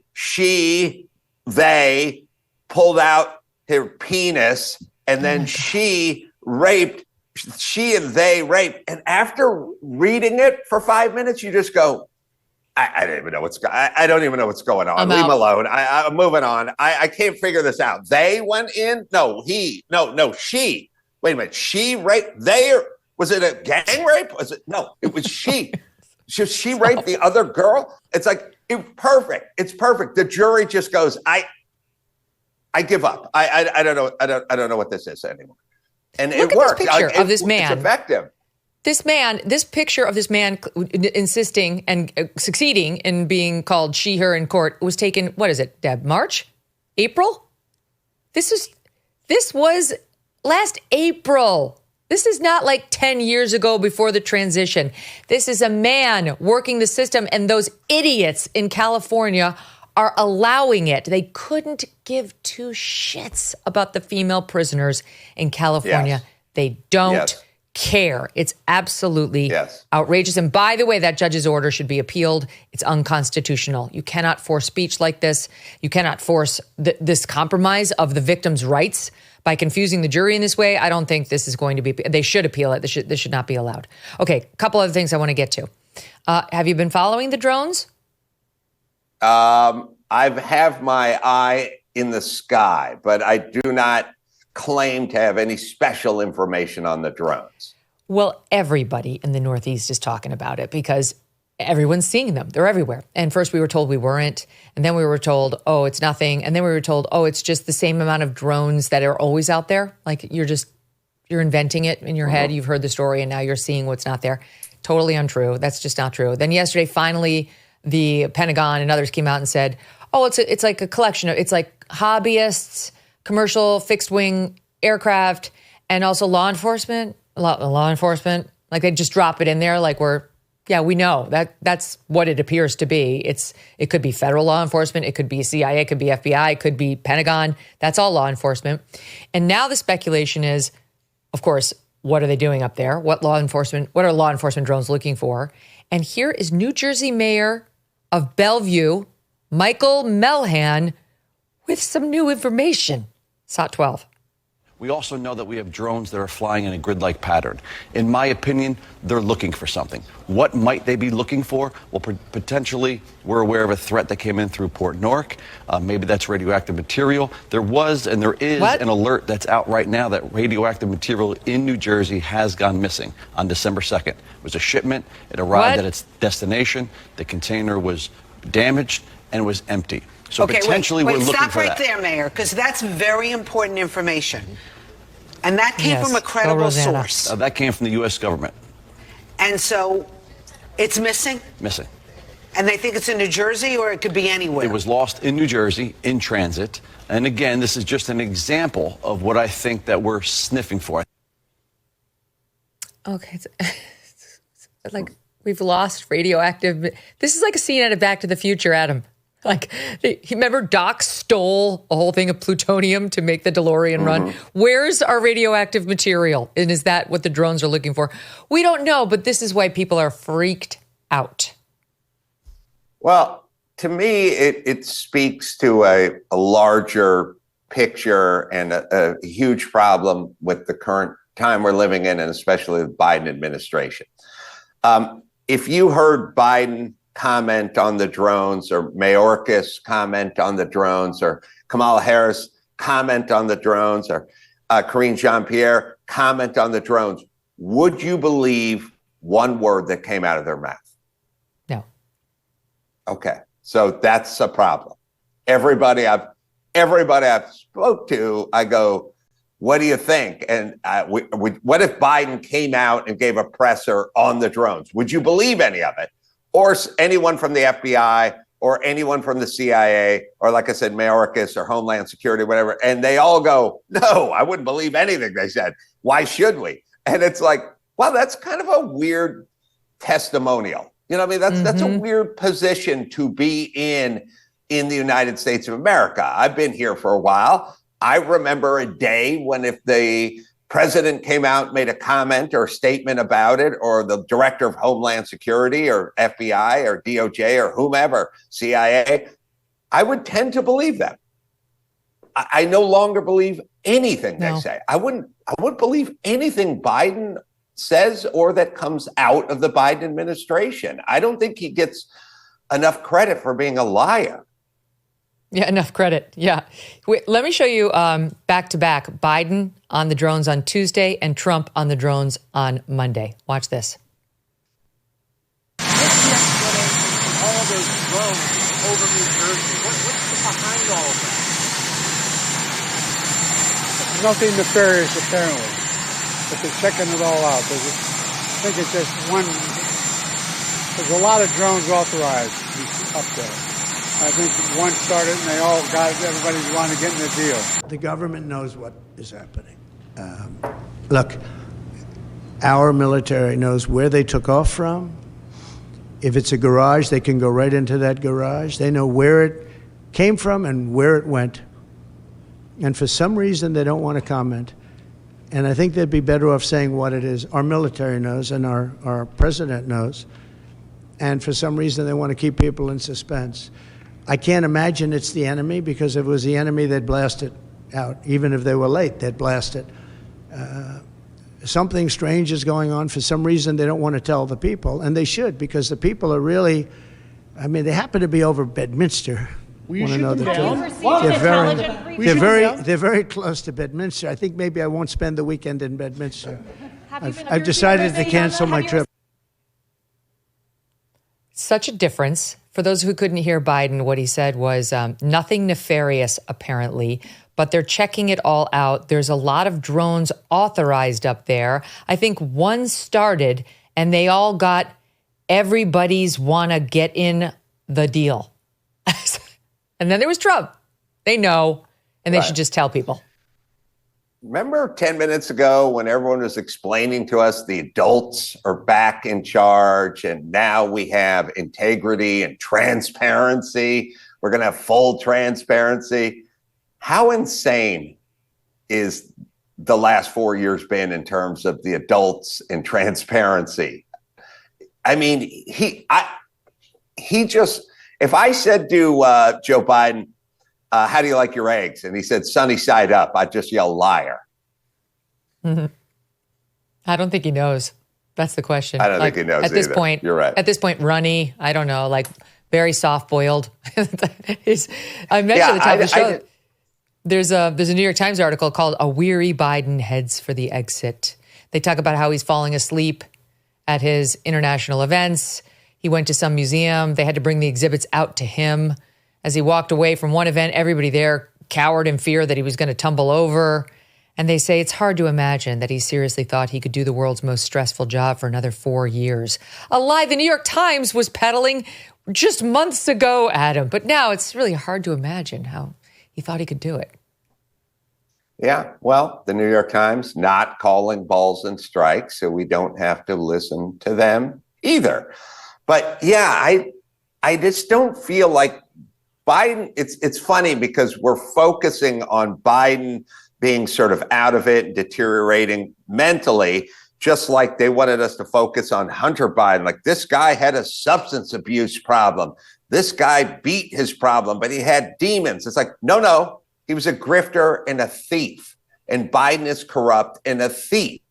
they pulled out her penis, and then she and they raped. And after reading it for 5 minutes, you just go, I don't even know I don't even know what's going on. Leave him alone. I'm moving on. I can't figure this out. They went in? No, she. Wait a minute. She raped? Was it a gang rape? No, it was she. She raped the other girl? It's like, perfect. It's perfect. The jury just goes, I give up. I don't know. I don't know what this is anymore. And Look it worked. This picture of this man. It's effective. This picture of this man insisting and succeeding in being called she, her in court was taken, what is it, Deb? March? April? This was last April. This is not like 10 years ago before the transition. This is a man working the system, and those idiots in California are allowing it. They couldn't give two shits about the female prisoners in California. Yes. They don't care. It's absolutely outrageous. And by the way, that judge's order should be appealed. It's unconstitutional. You cannot force speech like this. You cannot force this compromise of the victim's rights by confusing the jury in this way. I don't think this is going to be, they should appeal it. This should not be allowed. Okay, a couple other things I want to get to. Have you been following the drones? I have my eye in the sky, but I do not claim to have any special information on the drones. Well, everybody in the Northeast is talking about it because everyone's seeing them. They're everywhere. And first we were told we weren't. And then we were told, oh, it's nothing. And then we were told, oh, it's just the same amount of drones that are always out there. Like you're inventing it in your head. You've heard the story and now you're seeing what's not there. Totally untrue. That's just not true. Then yesterday, finally, the Pentagon and others came out and said, oh, it's like a collection of, it's like hobbyists, commercial fixed wing aircraft, and also law enforcement. Like they just drop it in there. Like we know that's what it appears to be. It could be federal law enforcement. It could be CIA. It could be FBI. It could be Pentagon. That's all law enforcement. And now the speculation is, of course, what are they doing up there? What are law enforcement drones looking for? And here is New Jersey Mayor of Bellevue, Michael Melhan, with some new information. SOT 12. We also know that we have drones that are flying in a grid-like pattern. In my opinion, they're looking for something. What might they be looking for? Well, potentially, we're aware of a threat that came in through Port Newark. Maybe that's radioactive material. There was and there is an alert that's out right now that radioactive material in New Jersey has gone missing on December 2nd. It was a shipment. It arrived at its destination. The container was damaged and was empty. So potentially we're looking for that. Stop right there, Mayor, because that's very important information. And that came from a credible source. That came from the U.S. government. And so it's missing? Missing. And they think it's in New Jersey or it could be anywhere? It was lost in New Jersey, in transit. And again, this is just an example of what I think that we're sniffing for. Okay. It's like we've lost radioactive. This is like a scene out of Back to the Future, Adam. Like, remember Doc stole a whole thing of plutonium to make the DeLorean run? Where's our radioactive material? And is that what the drones are looking for? We don't know, but this is why people are freaked out. Well, to me, it speaks to a larger picture and a huge problem with the current time we're living in, and especially the Biden administration. If you heard Biden comment on the drones, or Mayorkas comment on the drones, or Kamala Harris comment on the drones, or Karine Jean-Pierre comment on the drones, would you believe one word that came out of their mouth? No. Okay, so that's a problem. Everybody I've spoke to, I go, what do you think? And what if Biden came out and gave a presser on the drones? Would you believe any of it? Or anyone from the FBI, or anyone from the CIA, or like I said, Mayorkas or Homeland Security, whatever. And they all go, no, I wouldn't believe anything they said. Why should we? And it's like, well, that's kind of a weird testimonial. You know what I mean? That's a weird position to be in the United States of America. I've been here for a while. I remember a day when if the president came out, made a comment or statement about it, or the director of Homeland Security or FBI or DOJ or whomever, CIA, I would tend to believe them. I no longer believe anything they say. I wouldn't believe anything Biden says or that comes out of the Biden administration. I don't think he gets enough credit for being a liar. Yeah, enough credit. Yeah. Wait, let me show you back to back Biden on the drones on Tuesday and Trump on the drones on Monday. Watch this. What's the explanation for all those drones over New Jersey? What's behind all of that? There's nothing nefarious, apparently, but they're checking it all out. I think it's just one. There's a lot of drones authorized up there. I think one started and they all got it. Everybody wanted to get in the deal. The government knows what is happening. Look, our military knows where they took off from. If it's a garage, they can go right into that garage. They know where it came from and where it went. And for some reason, they don't want to comment. And I think they'd be better off saying what it is. Our military knows and our president knows. And for some reason, they want to keep people in suspense. I can't imagine it's the enemy, because if it was the enemy, they'd blast it out. Even if they were late, they'd blast it. Something strange is going on. For some reason, they don't want to tell the people, and they should, because the people are really, I mean, they happen to be over Bedminster. Want to know the truth? They're very close to Bedminster. I think maybe I won't spend the weekend in Bedminster. I've decided to cancel my trip. Such a difference. For those who couldn't hear Biden, what he said was nothing nefarious, apparently, but they're checking it all out. There's a lot of drones authorized up there. I think one started and they all got everybody's want to get in the deal. And then there was Trump. They know, and they should just tell people. Remember 10 minutes ago when everyone was explaining to us the adults are back in charge and now we have integrity and transparency. We're going to have full transparency. How insane is the last 4 years been in terms of the adults and transparency? I mean, he just, if I said to Joe Biden, how do you like your eggs? And he said, sunny side up, I'd just yell liar. Mm-hmm. I don't think he knows. That's the question. I don't think he knows at this either. point. You're right. At this point, runny, I don't know, like very soft-boiled. I mentioned at the top of the show, there's a New York Times article called "A Weary Biden Heads for the Exit." They talk about how he's falling asleep at his international events. He went to some museum. They had to bring the exhibits out to him. As he walked away from one event, everybody there cowered in fear that he was going to tumble over. And they say it's hard to imagine that he seriously thought he could do the world's most stressful job for another 4 years. A lie the New York Times was peddling just months ago, Adam. But now it's really hard to imagine how he thought he could do it. Yeah, well, the New York Times not calling balls and strikes, so we don't have to listen to them either. But yeah, I just don't feel like Biden, it's funny because we're focusing on Biden being sort of out of it and deteriorating mentally, just like they wanted us to focus on Hunter Biden. Like, this guy had a substance abuse problem. This guy beat his problem, but he had demons. It's like, no, he was a grifter and a thief. And Biden is corrupt and a thief.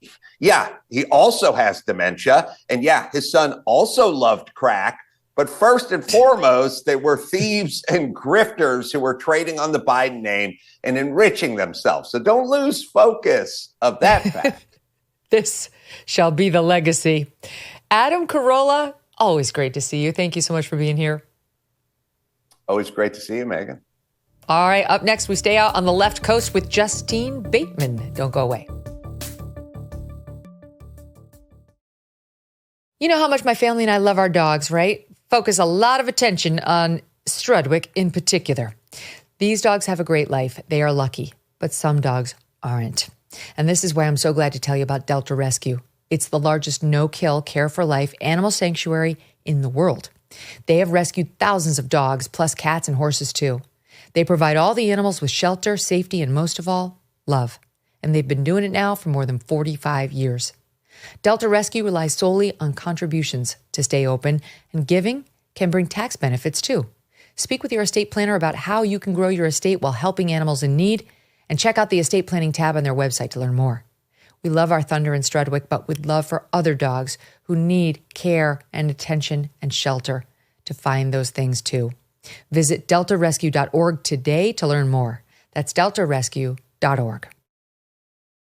Yeah, he also has dementia. And yeah, his son also loved crack. But first and foremost, they were thieves and grifters who were trading on the Biden name and enriching themselves. So don't lose focus of that fact. This shall be the legacy. Adam Carolla, always great to see you. Thank you so much for being here. Always great to see you, Megyn. All right, up next, we stay out on the left coast with Justine Bateman. Don't go away. You know how much my family and I love our dogs, right? Focus a lot of attention on Strudwick in particular. These dogs have a great life. They are lucky, but some dogs aren't. And this is why I'm so glad to tell you about Delta Rescue. It's the largest no-kill, care-for-life animal sanctuary in the world. They have rescued thousands of dogs, plus cats and horses too. They provide all the animals with shelter, safety, and most of all, love. And they've been doing it now for more than 45 years. Delta Rescue relies solely on contributions to stay open, and giving can bring tax benefits too. Speak with your estate planner about how you can grow your estate while helping animals in need, and check out the estate planning tab on their website to learn more. We love our Thunder and Strudwick, but we'd love for other dogs who need care and attention and shelter to find those things too. Visit deltarescue.org today to learn more. That's deltarescue.org.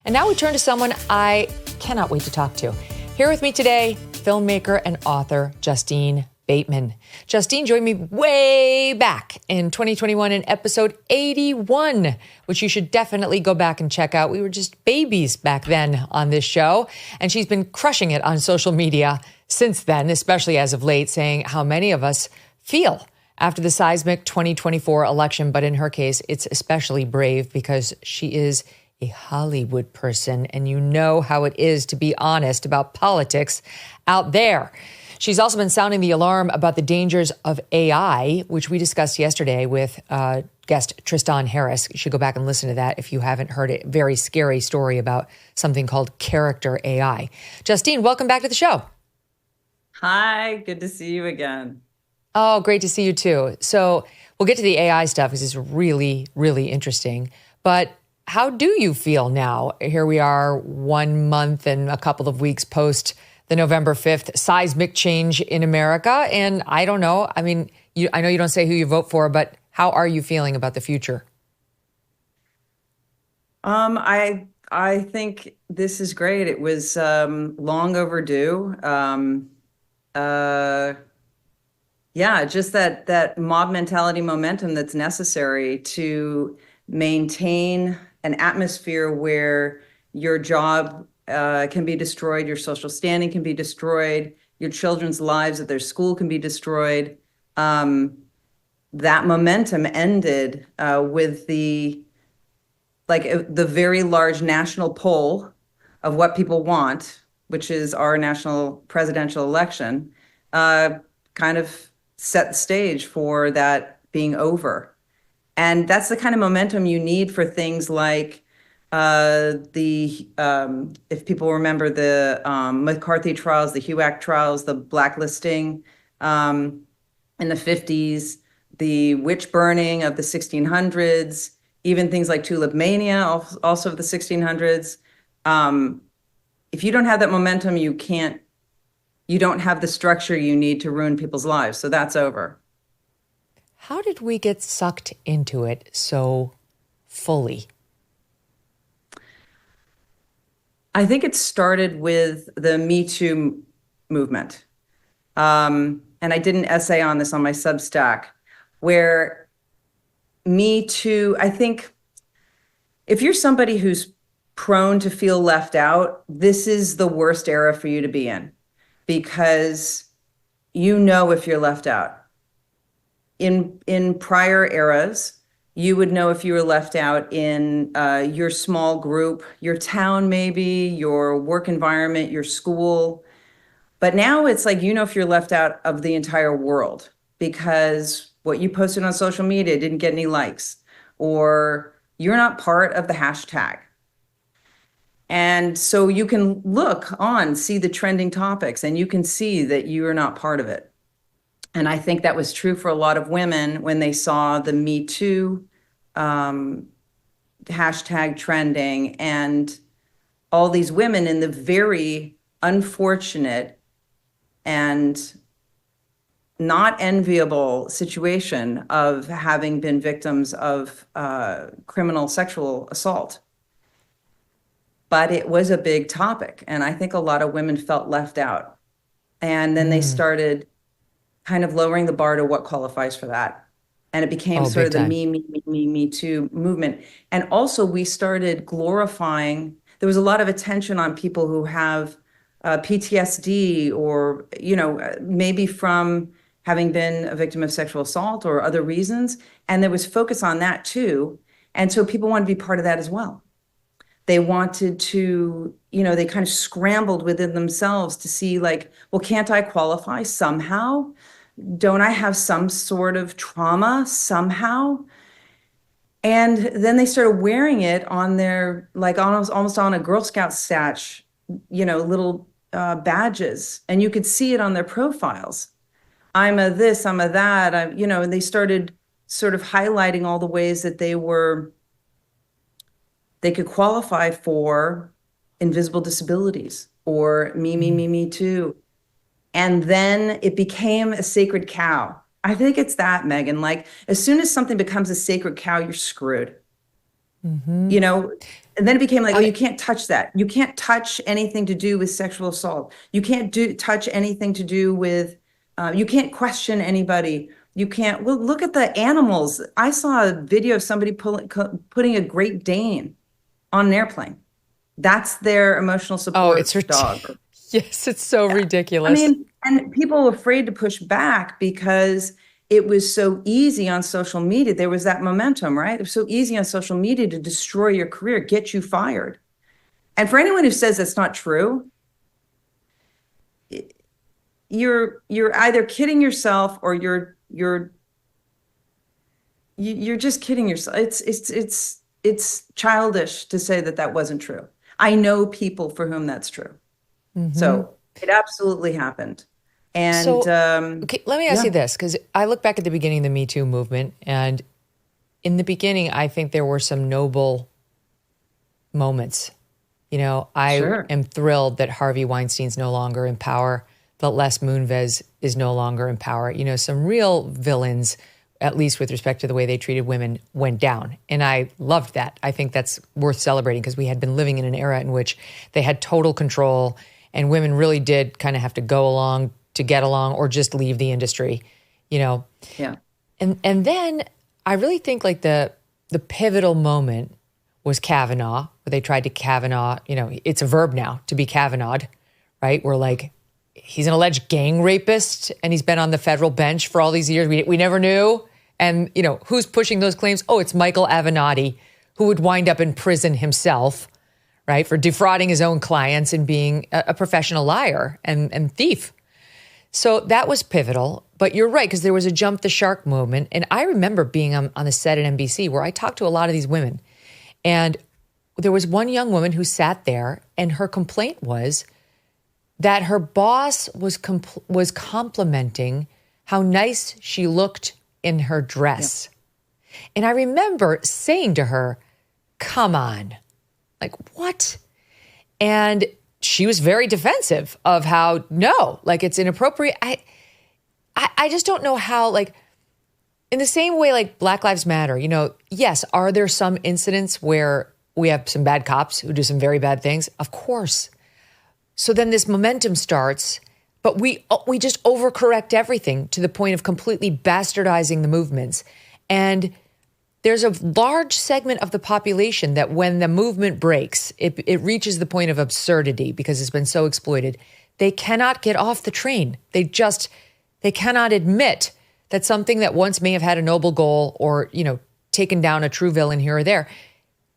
And now we turn to someone I cannot wait to talk to. Here with me today, filmmaker and author Justine Bateman. Justine joined me way back in 2021 in episode 81, which you should definitely go back and check out. We were just babies back then on this show, and she's been crushing it on social media since then, especially as of late, saying how many of us feel after the seismic 2024 election. But in her case, it's especially brave because she is a Hollywood person, and you know how it is to be honest about politics out there. She's also been sounding the alarm about the dangers of AI, which we discussed yesterday with guest Tristan Harris. You should go back and listen to that if you haven't heard it. Very scary story about something called character AI. Justine, welcome back to the show. Hi, good to see you again. Oh, great to see you too. So we'll get to the AI stuff because it's really, really interesting. But how do you feel now? Here we are 1 month and a couple of weeks post the November 5th seismic change in America. And I don't know. I mean, I know you don't say who you vote for, but how are you feeling about the future? I think this is great. It was long overdue. Just that mob mentality momentum that's necessary to maintain an atmosphere where your job can be destroyed, your social standing can be destroyed, your children's lives at their school can be destroyed. That momentum ended with the very large national poll of what people want, which is our national presidential election, kind of set the stage for that being over. And that's the kind of momentum you need for things like if people remember the McCarthy trials, the HUAC trials, the blacklisting in the 50s, the witch burning of the 1600s, even things like tulip mania, also of the 1600s. If you don't have that momentum, you don't have the structure you need to ruin people's lives. So that's over. How did we get sucked into it so fully? I think it started with the Me Too movement. And I did an essay on this on my Substack, where Me Too, I think if you're somebody who's prone to feel left out, this is the worst era for you to be in, because you know if you're left out. In prior eras, you would know if you were left out in your small group, your town maybe, your work environment, your school. But now it's like, if you're left out of the entire world, because what you posted on social media didn't get any likes, or you're not part of the hashtag. And so you can see the trending topics, and you can see that you are not part of it. And I think that was true for a lot of women when they saw the Me Too hashtag trending, and all these women in the very unfortunate and not enviable situation of having been victims of criminal sexual assault. But it was a big topic, and I think a lot of women felt left out. And then they started kind of lowering the bar to what qualifies for that. And it became sort of the me too movement. And also we started glorifying, there was a lot of attention on people who have PTSD, or, maybe from having been a victim of sexual assault or other reasons. And there was focus on that too. And so people wanted to be part of that as well. They wanted to, they kind of scrambled within themselves to see, like, well, can't I qualify somehow? Don't I have some sort of trauma somehow? And then they started wearing it on their, like, almost on a Girl Scout stash, little badges. And you could see it on their profiles. I'm a this, I'm a that, and they started sort of highlighting all the ways that they could qualify for invisible disabilities or me too. And then it became a sacred cow. I think it's that, Megyn. Like, as soon as something becomes a sacred cow, you're screwed. And then it became like, oh, you can't touch that. You can't touch anything to do with sexual assault. You can't touch anything to do with, you can't question anybody. You can't, well, look at the animals. I saw a video of somebody putting a Great Dane on an airplane. That's their emotional support dog. Yes, it's so ridiculous. I mean, and people were afraid to push back because it was so easy on social media. There was that momentum, right? It was so easy on social media to destroy your career, get you fired. And for anyone who says that's not true, you're either kidding yourself or you're just kidding yourself. It's childish to say that wasn't true. I know people for whom that's true. So it absolutely happened. And okay, let me ask you this, because I look back at the beginning of the Me Too movement, and in the beginning, I think there were some noble moments. I am thrilled that Harvey Weinstein's no longer in power, that Les Moonves is no longer in power. Some real villains, at least with respect to the way they treated women, went down. And I loved that. I think that's worth celebrating, because we had been living in an era in which they had total control, and women really did kind of have to go along to get along, or just leave the industry, Yeah. And then I really think like the pivotal moment was Kavanaugh, where they tried to Kavanaugh, it's a verb now to be Kavanaugh'd, right? We're like, he's an alleged gang rapist, and he's been on the federal bench for all these years. We never knew. And, who's pushing those claims? Oh, it's Michael Avenatti, who would wind up in prison himself, right, for defrauding his own clients and being a professional liar and thief. So that was pivotal. But you're right, because there was a jump the shark moment. And I remember being on the set at NBC where I talked to a lot of these women. And there was one young woman who sat there, and her complaint was that her boss was complimenting how nice she looked in her dress. Yeah. And I remember saying to her, come on, like, what? And she was very defensive of how, no, like, it's inappropriate. I just don't know how, like, in the same way, like Black Lives Matter, yes, are there some incidents where we have some bad cops who do some very bad things? Of course. So then this momentum starts, but we just overcorrect everything to the point of completely bastardizing the movements. And there's a large segment of the population that when the movement breaks, it reaches the point of absurdity because it's been so exploited. They cannot get off the train. They cannot admit that something that once may have had a noble goal or, taken down a true villain here or there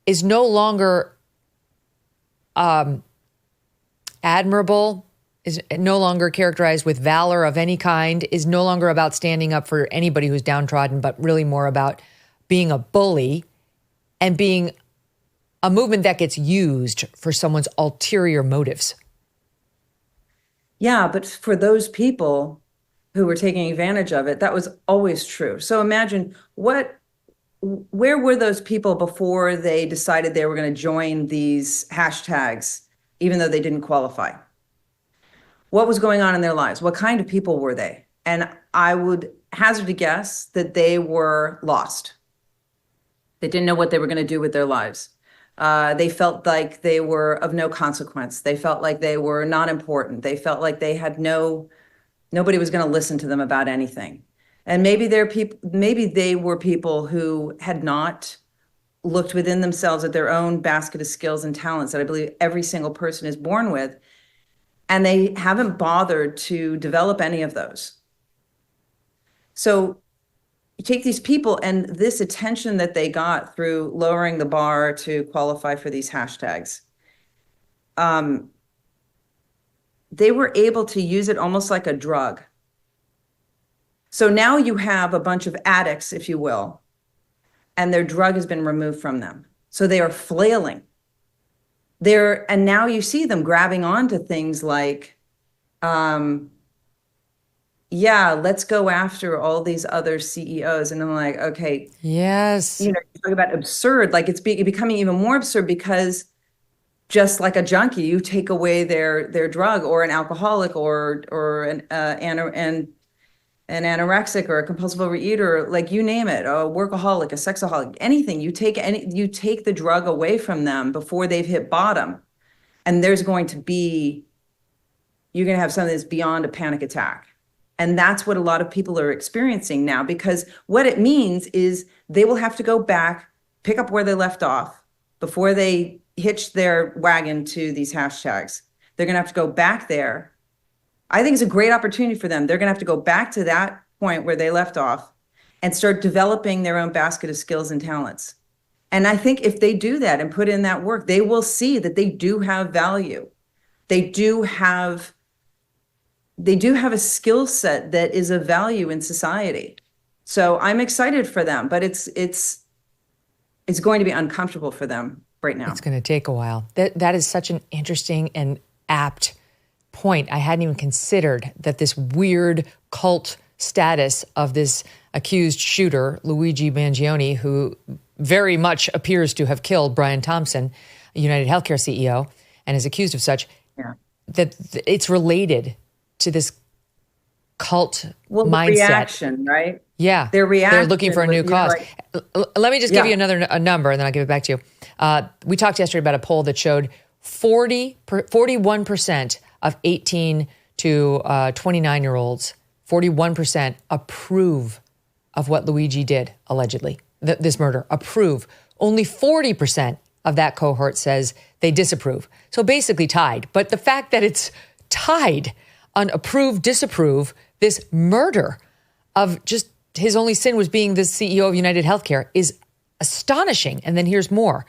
is no longer admirable, is no longer characterized with valor of any kind, is no longer about standing up for anybody who's downtrodden, but really more about being a bully and being a movement that gets used for someone's ulterior motives. Yeah, but for those people who were taking advantage of it, that was always true. So imagine where were those people before they decided they were going to join these hashtags, even though they didn't qualify? What was going on in their lives? What kind of people were they? And I would hazard a guess that they were lost. They didn't know what they were going to do with their lives. They felt like they were of no consequence. They felt like they were not important. They felt like they had nobody was going to listen to them about anything. And maybe they were people who had not looked within themselves at their own basket of skills and talents that I believe every single person is born with. And they haven't bothered to develop any of those. So you take these people and this attention that they got through lowering the bar to qualify for these hashtags, they were able to use it almost like a drug. So now you have a bunch of addicts, if you will, and their drug has been removed from them. So they are flailing. And now you see them grabbing onto things like, let's go after all these other CEOs. And I'm like, okay. Yes. You talk about absurd, like it's becoming even more absurd because just like a junkie, you take away their drug, or an alcoholic, or an anorexic, or a compulsive overeater, like you name it, a workaholic, a sexaholic, anything. You take the drug away from them before they've hit bottom, and you're going to have something that's beyond a panic attack. And that's what a lot of people are experiencing now, because what it means is they will have to go back, pick up where they left off before they hitch their wagon to these hashtags. They're going to have to go back there. I think it's a great opportunity for them. They're going to have to go back to that point where they left off and start developing their own basket of skills and talents. And I think if they do that and put in that work, they will see that they do have value. They do have a skill set that is of value in society. So I'm excited for them, but it's going to be uncomfortable for them right now. It's going to take a while. That is such an interesting and apt point. I hadn't even considered that this weird cult status of this accused shooter, Luigi Mangione, who very much appears to have killed Brian Thompson, a United Healthcare CEO, and is accused of such, that it's related to this cult mindset. The reaction, right? Yeah. Their reaction. They're looking for a new cause. Let me just give you a number, and then I'll give it back to you. We talked yesterday about a poll that showed 41% of 18 to 29-year-olds, 41% approve of what Luigi did, allegedly, this murder, approve. Only 40% of that cohort says they disapprove. So basically tied. But the fact that it's tied on approve, disapprove, this murder of just his only sin was being the CEO of United Healthcare is astonishing. And then here's more.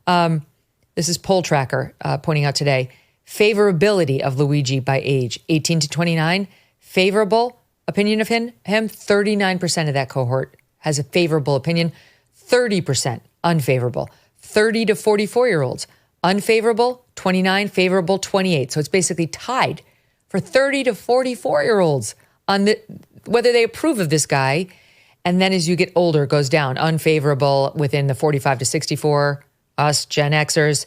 This is Poll Tracker pointing out today, favorability of Luigi by age, 18 to 29, favorable opinion of him, 39% of that cohort has a favorable opinion, 30% unfavorable, 30 to 44-year-olds, unfavorable, 29, favorable, 28. So it's basically tied for 30 to 44-year-olds on whether they approve of this guy. And then as you get older, it goes down. Unfavorable within the 45 to 64, us Gen Xers,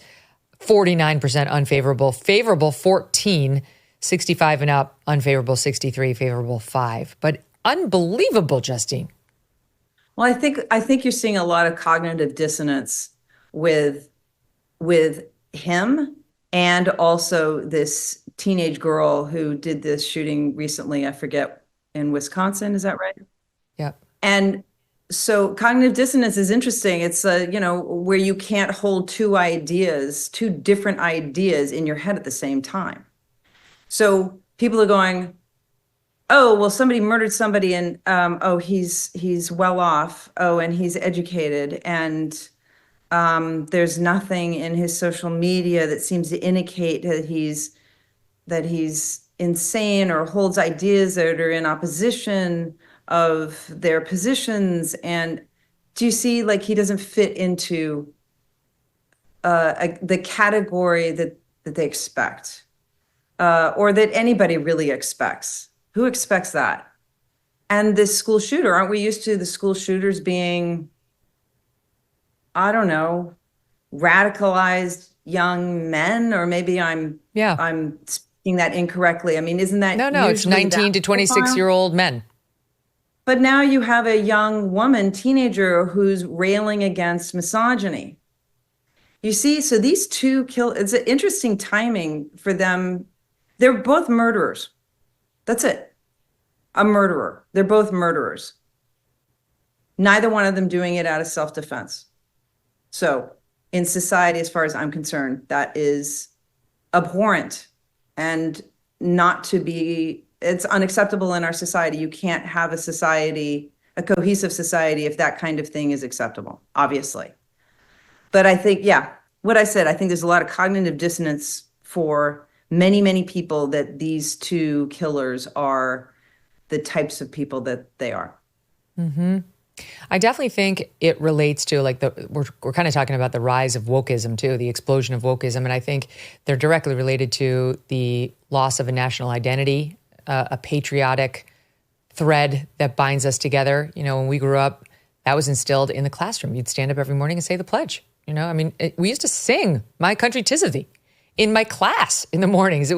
49% unfavorable, favorable 14, 65 and up, unfavorable 63, favorable 5. But unbelievable, Justine. Well, I think you're seeing a lot of cognitive dissonance with him, and also this teenage girl who did this shooting recently, I forget, in Wisconsin, is that right? Yep. And so cognitive dissonance is interesting. It's where you can't hold two different ideas in your head at the same time. So people are going, oh, well, somebody murdered somebody, and he's well off. Oh, and he's educated, and there's nothing in his social media that seems to indicate that he's insane or holds ideas that are in opposition of their positions. And do you see, like, he doesn't fit into the category that they expect, or that anybody really expects? Who expects that? And this school shooter, aren't we used to the school shooters being, I don't know, radicalized young men? Or maybe I'm speaking that incorrectly. I mean, isn't that No, it's 19 to 26-year-old men. But now you have a young woman, teenager, who's railing against misogyny. You see, so these two it's an interesting timing for them. They're both murderers. That's it. A murderer. They're both murderers. Neither one of them doing it out of self-defense. So in society, as far as I'm concerned, that is abhorrent and not to be, it's unacceptable in our society. You can't have a society, a cohesive society, if that kind of thing is acceptable, obviously. But I think, what I said, I think there's a lot of cognitive dissonance for many, many people that these two killers are the types of people that they are. Mm-hmm. I definitely think it relates to, like, we're kind of talking about the rise of wokeism too, the explosion of wokeism. And I think they're directly related to the loss of a national identity, a patriotic thread that binds us together. You know, when we grew up, that was instilled in the classroom. You'd stand up every morning and say the pledge. You know, I mean, we used to sing "My Country 'Tis of Thee" in my class in the mornings.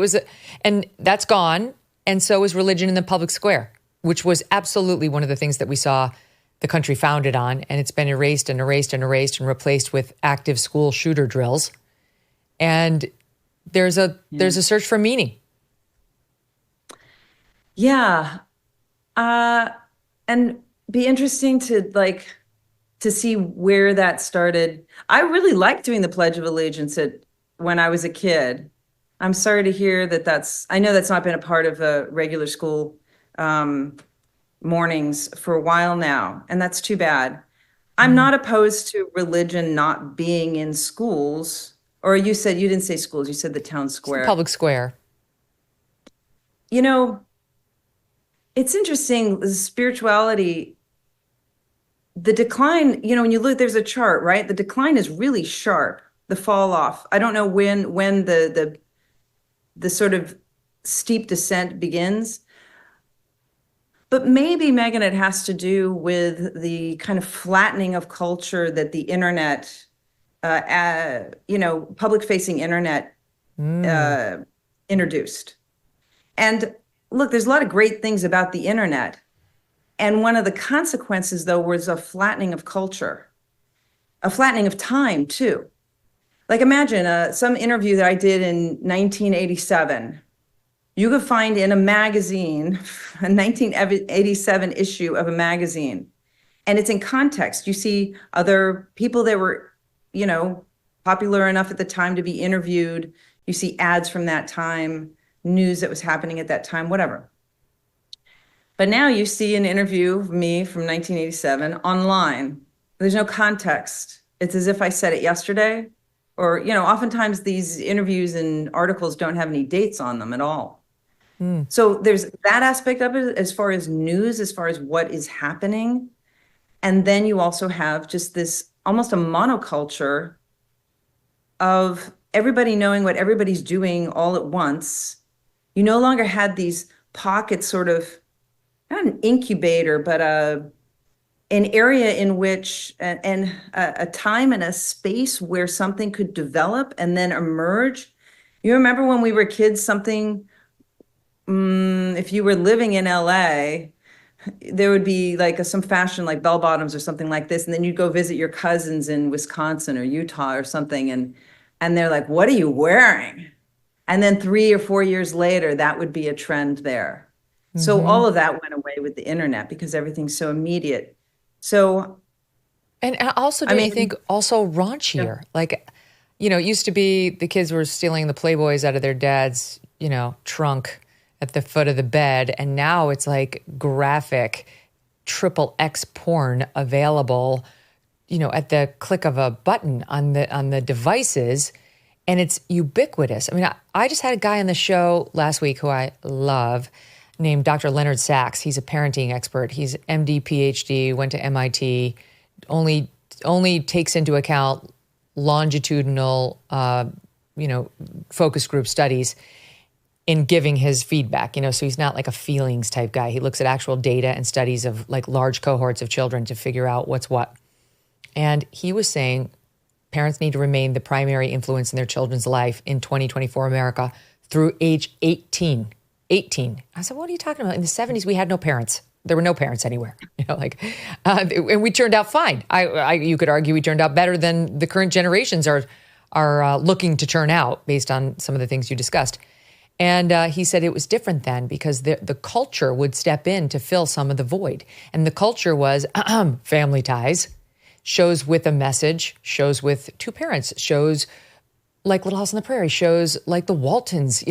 And that's gone. And so is religion in the public square, which was absolutely one of the things that we saw the country founded on. And it's been erased and erased and erased and replaced with active school shooter drills. And there's a search for meaning. Yeah. And be interesting to see where that started. I really liked doing the Pledge of Allegiance when I was a kid. I'm sorry to hear I know that's not been a part of a regular school mornings for a while now, and that's too bad. I'm not opposed to religion not being in schools, or you didn't say schools, you said the town square. It's the public square. You know, it's interesting, the spirituality, the decline, you know, when you look, there's a chart, right? The decline is really sharp, the fall off. I don't know when the sort of steep descent begins. But maybe, Megyn, it has to do with the kind of flattening of culture that the internet, public-facing internet introduced. And look, there's a lot of great things about the internet. And one of the consequences, though, was a flattening of culture, a flattening of time, too. Like, imagine some interview that I did in 1987. You could find in a magazine, a 1987 issue of a magazine, and it's in context. You see other people that were, you know, popular enough at the time to be interviewed. You see ads from that time, news that was happening at that time, whatever. But now you see an interview of me from 1987 online. There's no context. It's as if I said it yesterday. Or, you know, oftentimes these interviews and articles don't have any dates on them at all. So there's that aspect of it as far as news, as far as what is happening. And then you also have just this almost a monoculture of everybody knowing what everybody's doing all at once. You no longer had these pockets, sort of, not an incubator, but an area in which, and a time and a space where something could develop and then emerge. You remember when we were kids, if you were living in LA, there would be like some fashion like bell bottoms or something like this. And then you'd go visit your cousins in Wisconsin or Utah or something. And they're like, what are you wearing? And then 3 or 4 years later, that would be a trend there. Mm-hmm. So all of that went away with the internet because everything's so immediate. So. And also, I think also raunchier. Yeah. Like, you know, it used to be the kids were stealing the Playboys out of their dad's, you know, trunk at the foot of the bed. And now it's like graphic XXX porn available, you know, at the click of a button on the devices. And it's ubiquitous. I mean, I just had a guy on the show last week who I love named Dr. Leonard Sachs. He's a parenting expert. He's MD, PhD, went to MIT, only takes into account longitudinal, focus group studies in giving his feedback, so he's not like a feelings type guy. He looks at actual data and studies of like large cohorts of children to figure out what's what. And he was saying parents need to remain the primary influence in their children's life in 2024 America through age 18. 18. I said, what are you talking about? In the 70s, we had no parents. There were no parents anywhere, and we turned out fine. You could argue we turned out better than the current generations are looking to turn out based on some of the things you discussed. And he said it was different then because the culture would step in to fill some of the void. And the culture was family ties, shows with a message, shows with two parents, shows like Little House on the Prairie, shows like the Waltons,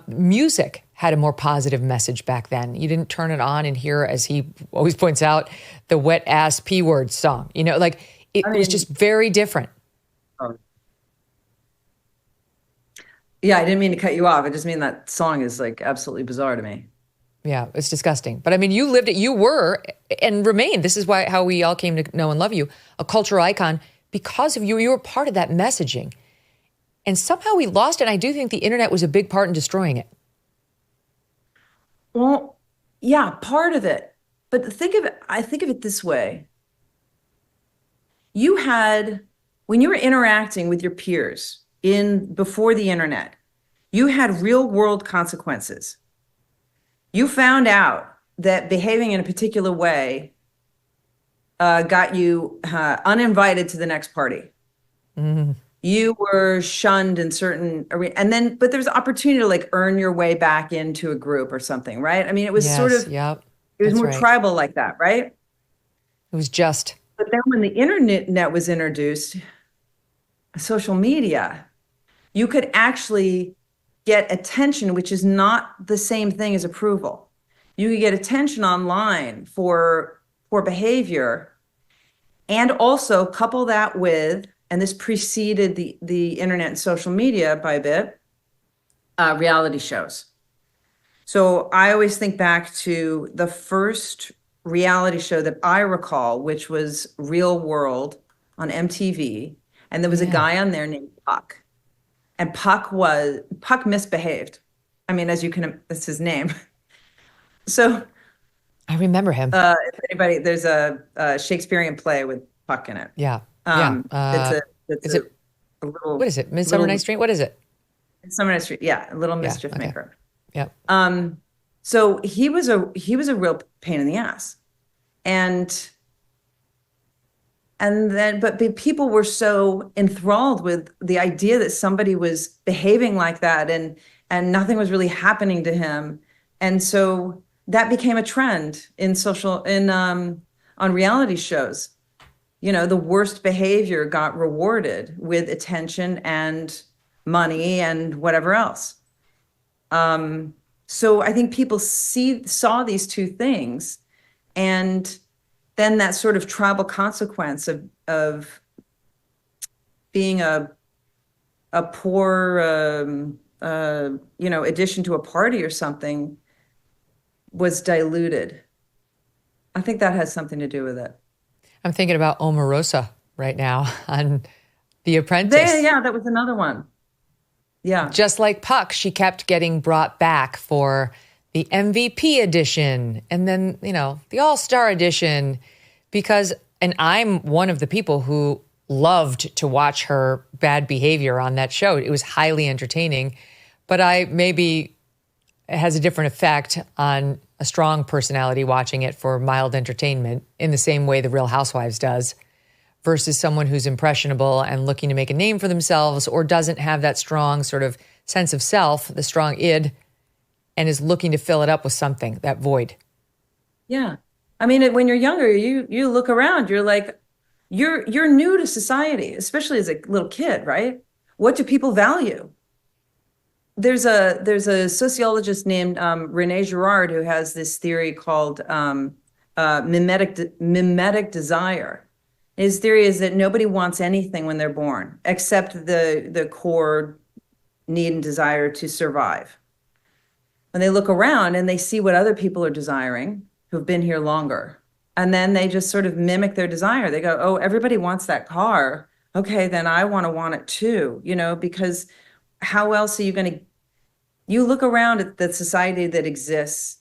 music had a more positive message back then. You didn't turn it on and hear, as he always points out, the wet ass P word song. It was just very different. Yeah, I didn't mean to cut you off. I just mean that song is like absolutely bizarre to me. Yeah, it's disgusting. But I mean, you lived it. You were and remain. This is how we all came to know and love you, a cultural icon because of you. You were part of that messaging. And somehow we lost it. And I do think the internet was a big part in destroying it. Well, yeah, part of it. But I think of it this way. When you were interacting with your peers before the internet, you had real world consequences. You found out that behaving in a particular way got you uninvited to the next party. Mm-hmm. You were shunned in certain arenas, but there's opportunity to like earn your way back into a group or something, right? I mean, it was it was more tribal like that, right? It was just. But then when the internet was introduced, social media, you could actually get attention, which is not the same thing as approval. You could get attention online for behavior, and also couple that with, and this preceded the internet and social media by a bit, reality shows. So I always think back to the first reality show that I recall, which was Real World on MTV. And there was a guy on there named Puck. And Puck misbehaved. I mean, that's his name. So I remember him. If anybody, there's a Shakespearean play with Puck in it. Yeah. It's a little. What is it? Midsummer Night's Dream? What is it? Midsummer Night's Dream. Yeah, a little mischief maker. Yeah. So he was a real pain in the ass, and then but people were so enthralled with the idea that somebody was behaving like that, and nothing was really happening to him, and so that became a trend on reality shows. The worst behavior got rewarded with attention and money and whatever else. So I think people saw these two things, and then that sort of tribal consequence of being a poor, addition to a party or something was diluted. I think that has something to do with it. I'm thinking about Omarosa right now on The Apprentice. Yeah, that was another one. Yeah. Just like Puck, she kept getting brought back for the MVP edition and then, the All-Star edition and I'm one of the people who loved to watch her bad behavior on that show. It was highly entertaining, but it has a different effect on a strong personality watching it for mild entertainment in the same way the Real Housewives does versus someone who's impressionable and looking to make a name for themselves or doesn't have that strong sort of sense of self, the strong id, and is looking to fill it up with something, that void. Yeah. I mean, when you're younger, you look around, you're like, you're new to society, especially as a little kid, right? What do people value? There's a sociologist named René Girard who has this theory called mimetic desire. His theory is that nobody wants anything when they're born, except the core need and desire to survive. When they look around and they see what other people are desiring who've been here longer, and then they just sort of mimic their desire. They go, oh, everybody wants that car. Okay, then I want it too, because how else are you going to, you look around at the society that exists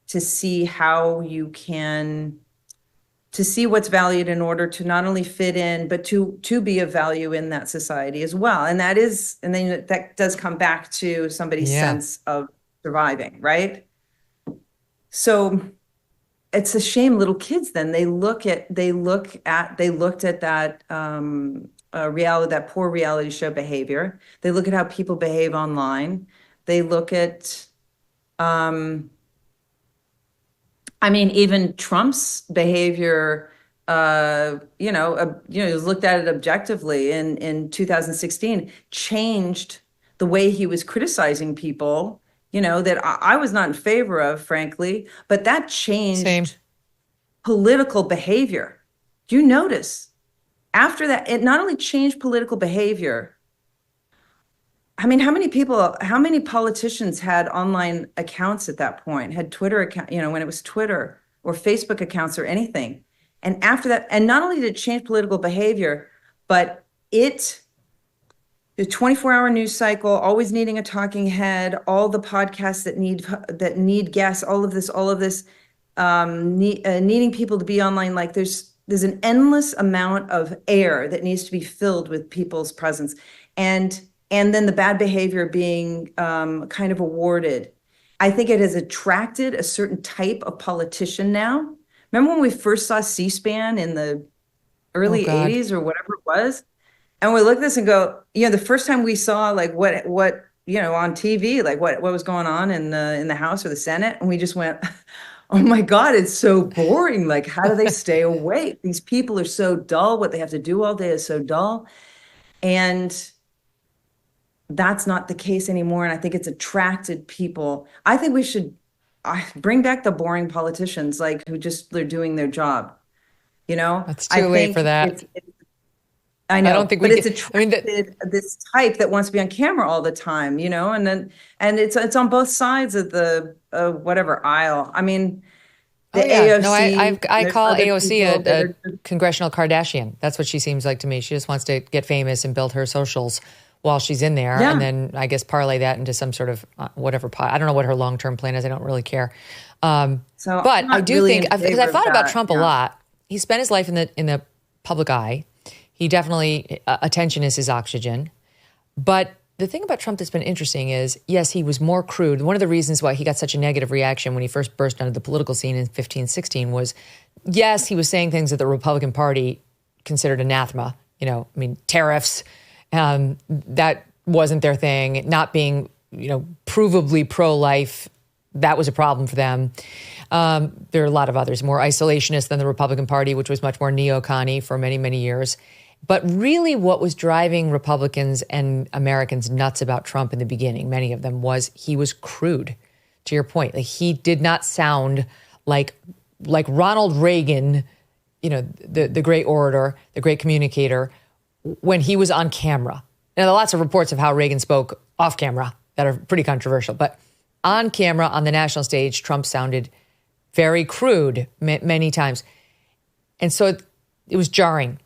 to see how you can, to see what's valued in order to not only fit in, but to be of value in that society as well. And then that does come back to somebody's sense of surviving, right? So it's a shame little kids then they looked at that reality, that poor reality show behavior. They look at how people behave online. They look at even Trump's behavior, looked at it objectively in 2016, changed the way he was criticizing people, that I was not in favor of, frankly, but that changed political behavior. Do you notice? After that, it not only changed political behavior. I mean, how many politicians had online accounts at that point, had Twitter account, when it was Twitter or Facebook accounts or anything. And after that, and not only did it change political behavior, but the 24-hour news cycle, always needing a talking head, all the podcasts that need guests, all of this, needing people to be online. Like there's an endless amount of air that needs to be filled with people's presence, and then the bad behavior being kind of awarded. I think it has attracted a certain type of politician now. Remember when we first saw C-SPAN in the early 80s or whatever it was? And we look at this and go, the first time we saw like what on TV, like what was going on in the House or the Senate, and we just went, oh my God, it's so boring. Like, how do they stay awake? These people are so dull. What they have to do all day is so dull. And that's not the case anymore. And I think it's attracted people. I think we should bring back the boring politicians, like who just they're doing their job. It's too late for that. I know, I don't think but it's attracted this type that wants to be on camera all the time, and it's on both sides of the whatever aisle. I mean, the AOC. No, I call AOC a congressional Kardashian. That's what she seems like to me. She just wants to get famous and build her socials while she's in there, and then I guess parlay that into some sort of whatever. I don't know what her long-term plan is. I don't really care. But I do think, because I thought about Trump a lot. He spent his life in the public eye. He definitely, attention is his oxygen. But the thing about Trump that's been interesting is, yes, he was more crude. One of the reasons why he got such a negative reaction when he first burst onto the political scene in 15-16 was, yes, he was saying things that the Republican Party considered anathema. Tariffs, that wasn't their thing. Not being, provably pro-life, that was a problem for them. There are a lot of others, more isolationist than the Republican Party, which was much more neocon-y for many, many years. But really what was driving Republicans and Americans nuts about Trump in the beginning, many of them, was he was crude, to your point. Like, he did not sound like Ronald Reagan, the great orator, the great communicator, when he was on camera. Now, there are lots of reports of how Reagan spoke off camera that are pretty controversial, but on camera, on the national stage, Trump sounded very crude many times. And so it was jarring.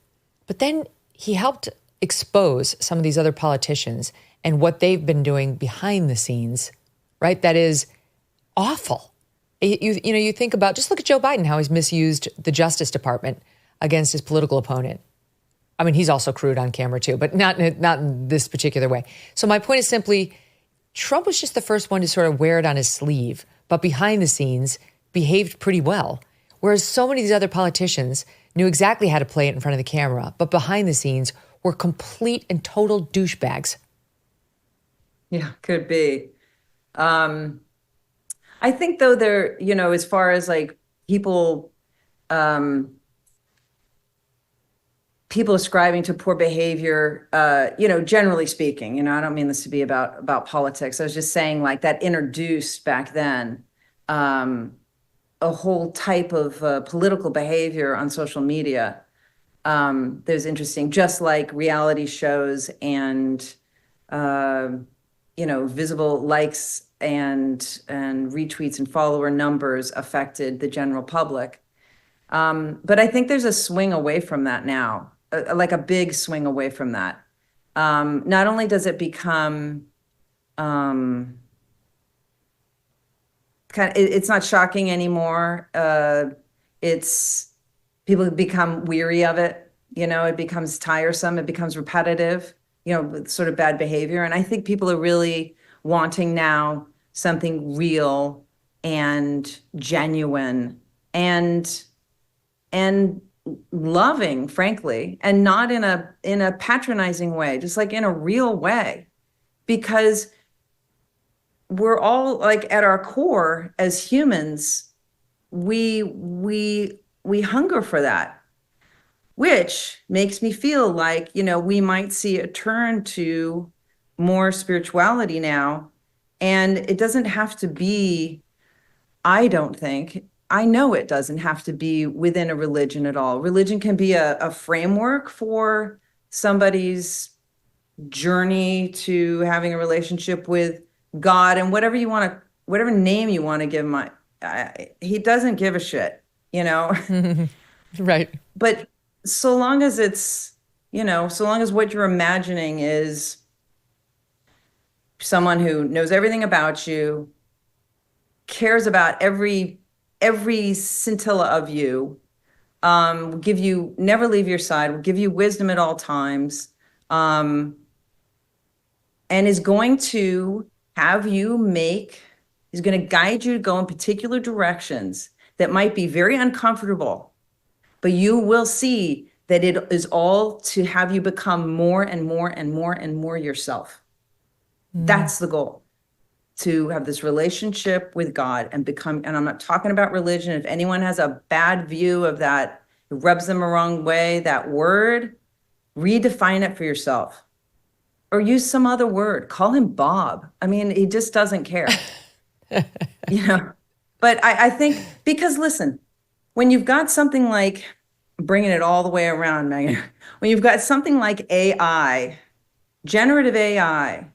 But then he helped expose some of these other politicians and what they've been doing behind the scenes, right? That is awful. You think about, just look at Joe Biden, how he's misused the Justice Department against his political opponent. I mean, he's also crude on camera too, but not in this particular way. So my point is simply, Trump was just the first one to sort of wear it on his sleeve, but behind the scenes behaved pretty well. Whereas so many of these other politicians knew exactly how to play it in front of the camera, but behind the scenes were complete and total douchebags. Yeah, could be. I think though there, as far as like people ascribing to poor behavior, generally speaking, I don't mean this to be about politics. I was just saying like that introduced back then a whole type of political behavior on social media There's interesting, just like reality shows and, visible likes and retweets and follower numbers affected the general public. But I think there's a swing away from that now, like a big swing away from that. Not only does it become it's not shocking anymore. It's people become weary of it. It becomes tiresome. It becomes repetitive. Sort of bad behavior. And I think people are really wanting now something real and genuine and loving, frankly, and not in a patronizing way, just like in a real way, because we're all like at our core as humans, we hunger for that, which makes me feel like, we might see a turn to more spirituality now. And it doesn't have to be, I know it doesn't have to be within a religion at all. Religion can be a framework for somebody's journey to having a relationship with God, and whatever name you want to give him. He doesn't give a shit, Right. But so long as it's, so long as what you're imagining is someone who knows everything about you, cares about every scintilla of you, will give you, never leave your side, will give you wisdom at all times, and is going to have you is going to guide you to go in particular directions that might be very uncomfortable, but you will see that it is all to have you become more and more and more and more yourself. That's the goal, to have this relationship with God and become, and I'm not talking about religion. If anyone has a bad view of that, it rubs them the wrong way, that word, redefine it for yourself. Or use some other word. Call him Bob. I mean, he just doesn't care. But I think, because listen, when you've got something like, bringing it all the way around, Megyn, when you've got something like AI, generative AI,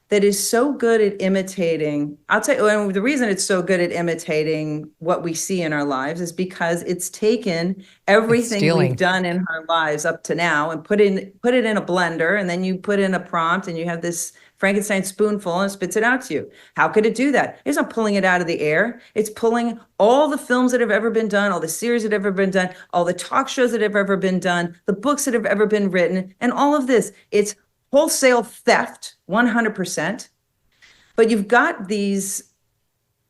that is so good at imitating, I'll tell you, and the reason it's so good at imitating what we see in our lives is because it's taken everything we've done in our lives up to now and put it in a blender, and then you put in a prompt and you have this Frankenstein spoonful and it spits it out to you. How could it do that? It's not pulling it out of the air. It's pulling all the films that have ever been done, all the series that have ever been done, all the talk shows that have ever been done, the books that have ever been written, and all of this. It's wholesale theft, 100%. But you've got these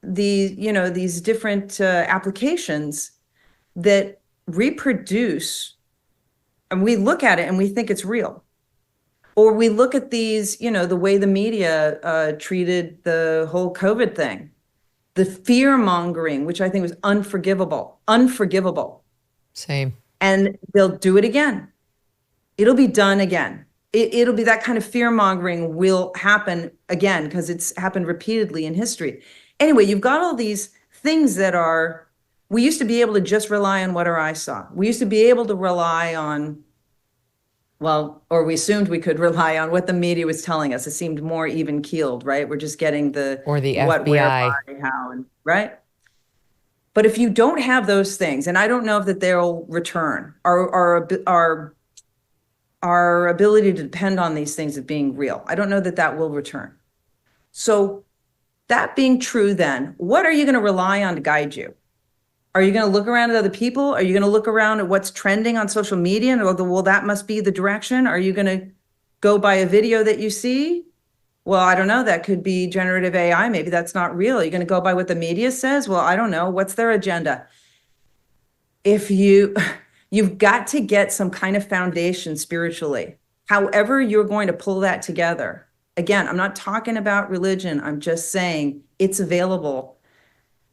different applications that reproduce, and we look at it and we think it's real. Or we look at these, the way the media treated the whole COVID thing, the fear mongering, which I think was unforgivable. Same. And they'll do it again. It'll be done again. It'll be that kind of fear mongering will happen again because it's happened repeatedly in history. Anyway, you've got all these things that we used to be able to just rely on what our eyes saw. We used to be able to rely on, or we assumed we could rely on what the media was telling us. It seemed more even keeled, right? We're just getting the what, FBI. where, why, how, and right? But if you don't have those things, and I don't know if that they'll return, our ability to depend on these things as being real, I don't know that will return. So that being true, then, what are you going to rely on to guide you? Are you going to look around at other people? Are you going to look around at what's trending on social media and go, well, that must be the direction? Are you going to go by a video that you see? Well, I don't know. That could be generative AI. Maybe that's not real. Are you going to go by what the media says? Well, I don't know. What's their agenda? If you've got to get some kind of foundation spiritually. However you're going to pull that together. Again, I'm not talking about religion. I'm just saying it's available.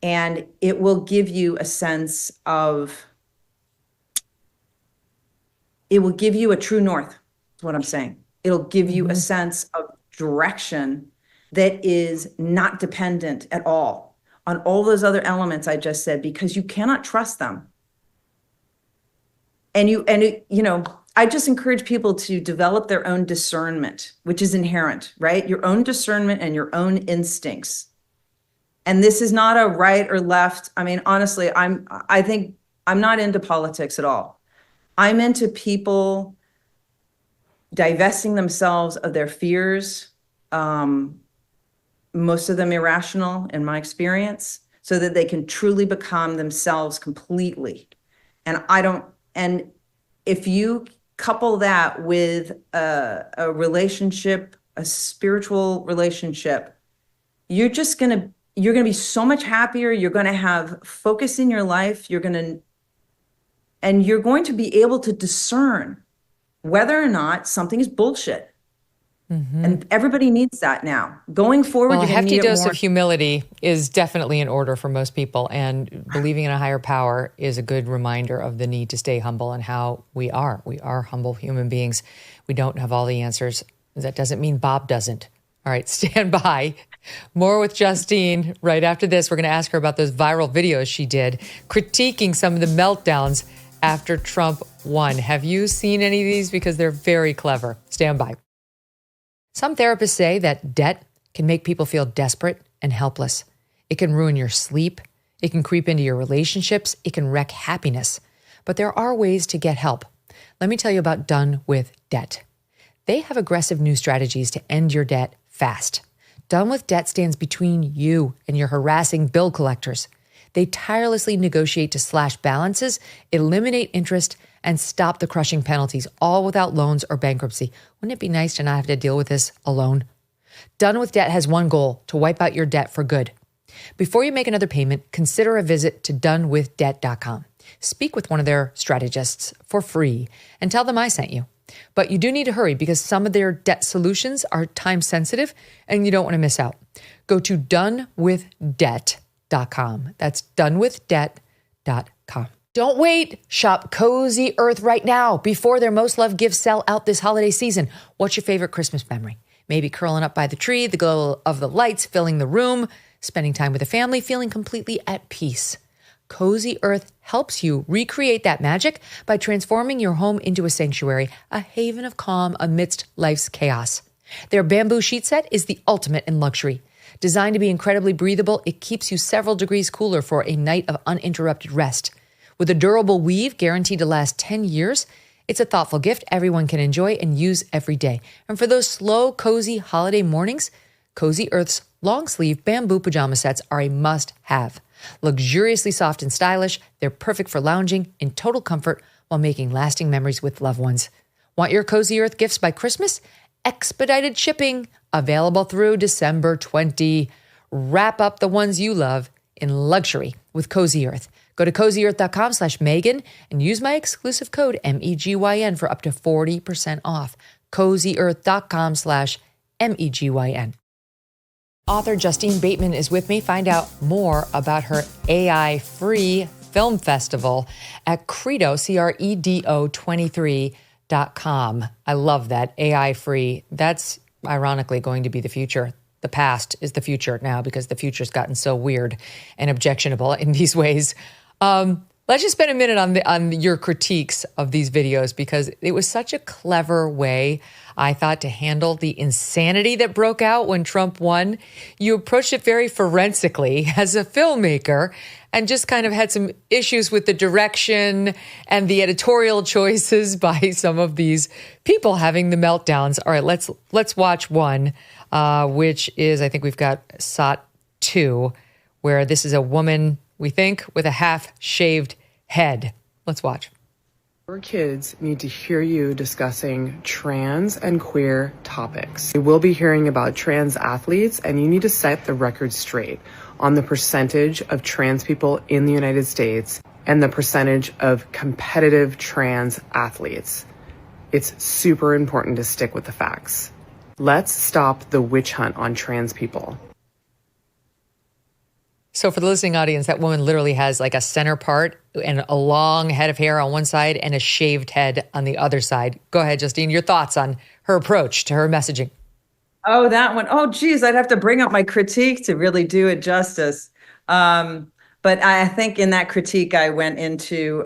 And it will give you a sense of, it will give you a true north, is what I'm saying. It'll give you a sense of direction that is not dependent at all on all those other elements I just said, because you cannot trust them. I just encourage people to develop their own discernment, which is inherent, right? Your own discernment and your own instincts. And this is not a right or left. I mean, honestly, I think I'm not into politics at all. I'm into people divesting themselves of their fears, most of them irrational in my experience, so that they can truly become themselves completely. And if you couple that with a relationship, a spiritual relationship, you're going to be so much happier. You're going to have focus in your life. You're going to be able to discern whether or not something is bullshit. Mm-hmm. And everybody needs that now. Going forward, a hefty dose of humility is definitely in order for most people. And believing in a higher power is a good reminder of the need to stay humble and how we are. We are humble human beings. We don't have all the answers. That doesn't mean Bob doesn't. All right, stand by. More with Justine right after this. We're going to ask her about those viral videos she did, critiquing some of the meltdowns after Trump won. Have you seen any of these? Because they're very clever. Stand by. Some therapists say that debt can make people feel desperate and helpless. It can ruin your sleep. It can creep into your relationships. It can wreck happiness. But there are ways to get help. Let me tell you about Done with Debt. They have aggressive new strategies to end your debt fast. Done with Debt stands between you and your harassing bill collectors. They tirelessly negotiate to slash balances, eliminate interest, and stop the crushing penalties, all without loans or bankruptcy. Wouldn't it be nice to not have to deal with this alone? Done with Debt has one goal: to wipe out your debt for good. Before you make another payment, consider a visit to donewithdebt.com. Speak with one of their strategists for free and tell them I sent you. But you do need to hurry because some of their debt solutions are time sensitive and you don't want to miss out. Go to donewithdebt.com. That's donewithdebt.com. Don't wait. Shop Cozy Earth right now before their most loved gifts sell out this holiday season. What's your favorite Christmas memory? Maybe curling up by the tree, the glow of the lights filling the room, spending time with the family, feeling completely at peace. Cozy Earth helps you recreate that magic by transforming your home into a sanctuary, a haven of calm amidst life's chaos. Their bamboo sheet set is the ultimate in luxury. Designed to be incredibly breathable, it keeps you several degrees cooler for a night of uninterrupted rest. With a durable weave guaranteed to last 10 years, it's a thoughtful gift everyone can enjoy and use every day. And for those slow, cozy holiday mornings, Cozy Earth's long-sleeve bamboo pajama sets are a must-have. Luxuriously soft and stylish, they're perfect for lounging in total comfort while making lasting memories with loved ones. Want your Cozy Earth gifts by Christmas? Expedited shipping, available through December 20. Wrap up the ones you love in luxury with Cozy Earth. Go to cozyearth.com/Megyn and use my exclusive code MEGYN for up to 40% off. cozyearth.com/MEGYN. Author Justine Bateman is with me. Find out more about her AI-free film festival at Credo, CREDO 23.com. I love that, AI-free. That's ironically going to be the future. The past is the future now because the future's gotten so weird and objectionable in these ways. Let's just spend a minute on your critiques of these videos because it was such a clever way, I thought, to handle the insanity that broke out when Trump won. You approached it very forensically as a filmmaker and just kind of had some issues with the direction and the editorial choices by some of these people having the meltdowns. All right, let's watch one, which is, I think we've got SOT 2, where this is a woman, we think, with a half-shaved head. Let's watch. Your kids need to hear you discussing trans and queer topics. You will be hearing about trans athletes, and you need to set the record straight on the percentage of trans people in the United States and the percentage of competitive trans athletes. It's super important to stick with the facts. Let's stop the witch hunt on trans people. So for the listening audience, that woman literally has like a center part and a long head of hair on one side and a shaved head on the other side. Go ahead, Justine, your thoughts on her approach to her messaging. Oh, that one. Oh, geez, I'd have to bring up my critique to really do it justice. But I think in that critique, I went into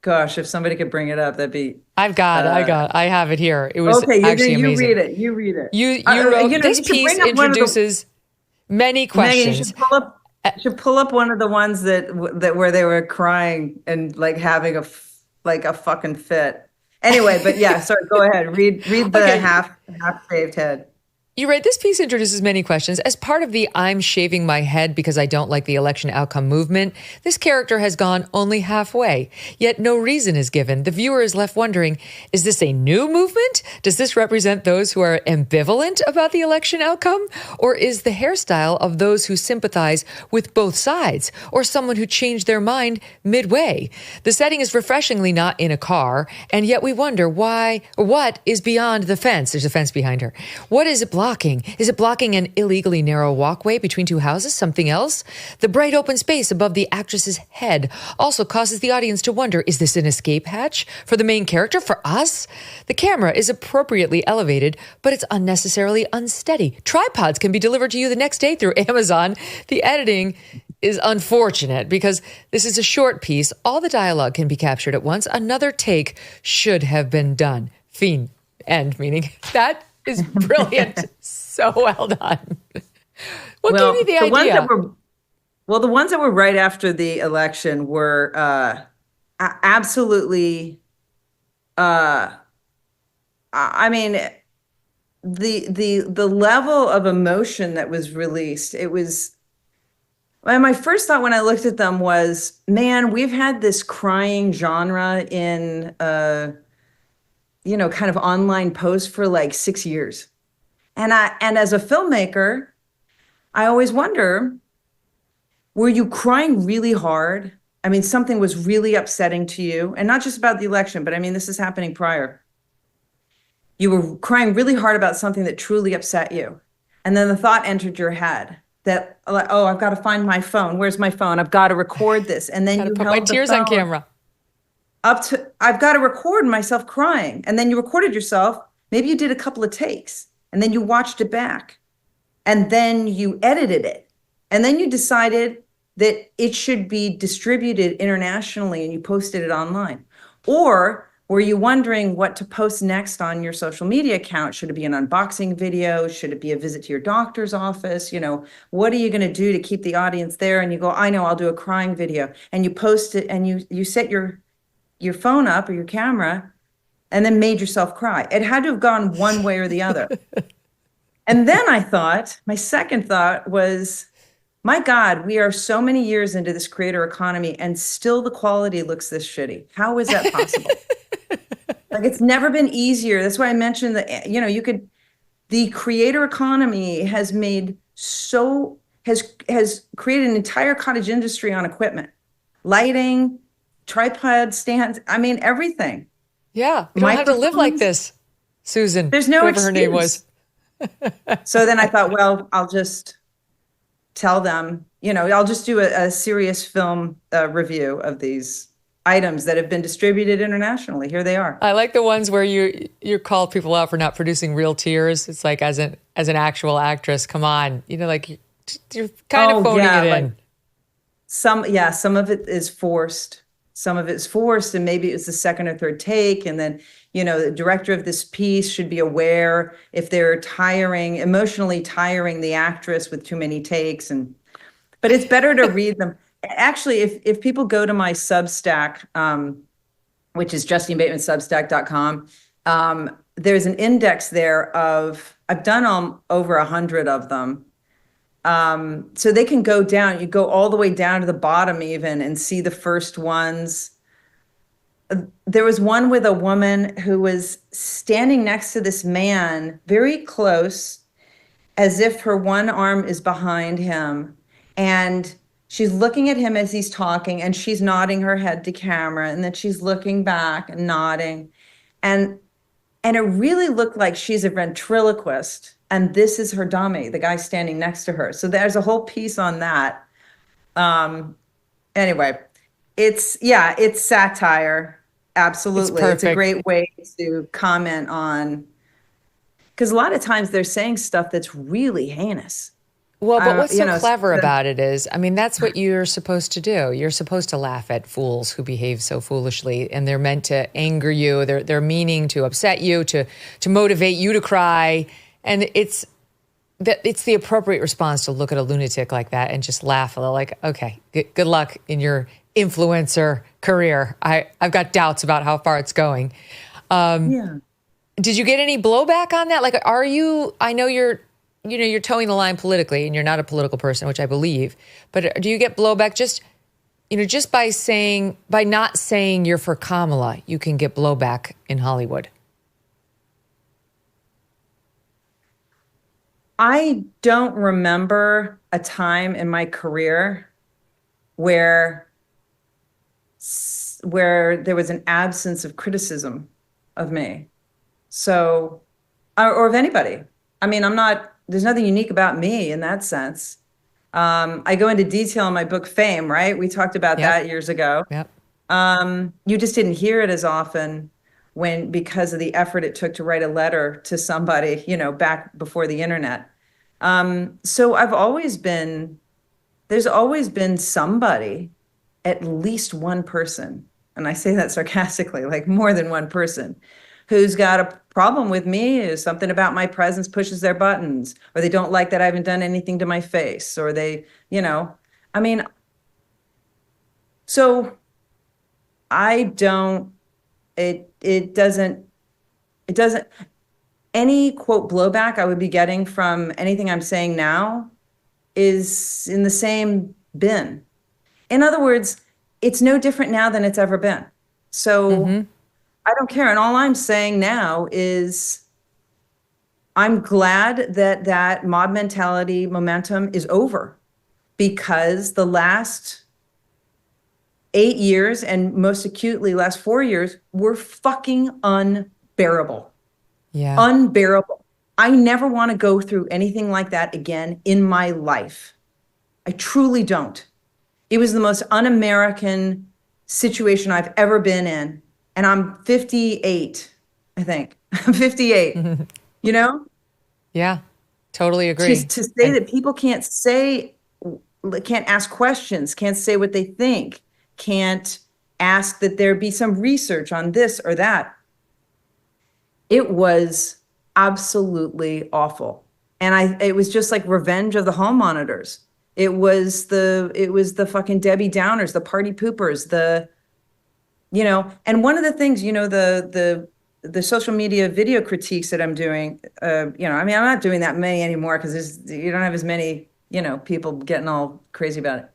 Gosh, if somebody could bring it up, that'd be. I have it here. It was okay. actually amazing. You read it. You wrote, this piece introduces many questions. Megan, you should pull up one of the ones that where they were crying and like having a fucking fit. Anyway, but yeah, sorry, go ahead. Read the half shaved head. You write, this piece introduces many questions. As part of the I'm shaving my head because I don't like the election outcome movement, this character has gone only halfway, yet no reason is given. The viewer is left wondering, is this a new movement? Does this represent those who are ambivalent about the election outcome? Or is the hairstyle of those who sympathize with both sides? Or someone who changed their mind midway? The setting is refreshingly not in a car, and yet we wonder why, or what is beyond the fence. There's a fence behind her. What is it blocking? Is it blocking an illegally narrow walkway between two houses? Something else? The bright open space above the actress's head also causes the audience to wonder, is this an escape hatch for the main character, for us? The camera is appropriately elevated, but it's unnecessarily unsteady. Tripods can be delivered to you the next day through Amazon. The editing is unfortunate because this is a short piece. All the dialogue can be captured at once. Another take should have been done. Fiend. End. Meaning that is brilliant. So well done. What gave you the idea? The ones that were right after the election were absolutely. I mean, the level of emotion that was released. It was. And my first thought when I looked at them was, man, we've had this crying genre in. Kind of online post for like 6 years. And as a filmmaker, I always wonder, were you crying really hard? I mean, something was really upsetting to you, and not just about the election, but I mean, this is happening prior. You were crying really hard about something that truly upset you. And then the thought entered your head that, oh, I've got to find my phone. Where's my phone? I've got to record this. And then you put my tears on camera. I've got to record myself crying. And then you recorded yourself. Maybe you did a couple of takes and then you watched it back and then you edited it. And then you decided that it should be distributed internationally and you posted it online. Or were you wondering what to post next on your social media account? Should it be an unboxing video? Should it be a visit to your doctor's office? What are you going to do to keep the audience there? And you go, I know, I'll do a crying video. And you post it and you set your phone up or your camera and then made yourself cry. It had to have gone one way or the other. And then my second thought was, my God, we are so many years into this creator economy and still the quality looks this shitty. How is that possible? Like, it's never been easier. That's why I mentioned that, the creator economy has created an entire cottage industry on equipment, lighting, tripod stands. I mean, everything. Yeah. We don't have to live like this, Susan. There's no whoever excuse. Her name was. So then I thought, well, I'll just tell them, I'll just do a serious film review of these items that have been distributed internationally. Here they are. I like the ones where you call people out for not producing real tears. It's like, as an actual actress, come on, like you're kind of phoning it in. Some of it is forced. Some of it's forced, and maybe it was the second or third take. And then, the director of this piece should be aware if they're emotionally tiring the actress with too many takes. But it's better to read them. Actually, if people go to my Substack, which is JustineBatemanSubstack.com, there's an index there I've done over 100 of them. So they can go down, you go all the way down to the bottom even and see the first ones. There was one with a woman who was standing next to this man very close, as if her one arm is behind him. And she's looking at him as he's talking and she's nodding her head to camera. And then she's looking back and nodding. And it really looked like she's a ventriloquist. And this is her dummy, the guy standing next to her. So there's a whole piece on that. Anyway, it's satire. Absolutely. It's a great way to comment on, because a lot of times they're saying stuff that's really heinous. Well, but what's so clever about it is, I mean, that's what you're supposed to do. You're supposed to laugh at fools who behave so foolishly, and they're meant to anger you. They're meaning to upset you, to motivate you to cry. And it's the appropriate response to look at a lunatic like that and just laugh a little, like, okay, good luck in your influencer career. I've got doubts about how far it's going. Yeah. Did you get any blowback on that? Like, I know you're towing the line politically and you're not a political person, which I believe, but do you get blowback just by not saying you're for Kamala, you can get blowback in Hollywood? I don't remember a time in my career where there was an absence of criticism of me. So, or of anybody. I mean, there's nothing unique about me in that sense. I go into detail in my book Fame, right? We talked about that years ago. Yep. You just didn't hear it as often because of the effort it took to write a letter to somebody, back before the internet. So there's always been somebody, at least one person, and I say that sarcastically, like more than one person, who's got a problem with me, is something about my presence pushes their buttons, or they don't like that I haven't done anything to my face, or they, so it doesn't, any quote blowback I would be getting from anything I'm saying now is in the same bin. In other words, it's no different now than it's ever been. So I don't care. And all I'm saying now is I'm glad that mob mentality momentum is over, because the last 8 years, and most acutely last 4 years, were fucking unbearable. Yeah. Unbearable. I never want to go through anything like that again in my life. I truly don't. It was the most un-American situation I've ever been in. And I'm 58, I think. I'm 58, Yeah, totally agree. To say that people can't ask questions, can't say what they think, can't ask that there be some research on this or that. It was absolutely awful. And it was just like Revenge of the Hall Monitors. It was the fucking Debbie Downers, the party poopers, and one of the things, the social media video critiques that I'm doing, I'm not doing that many anymore because you don't have as many, people getting all crazy about it.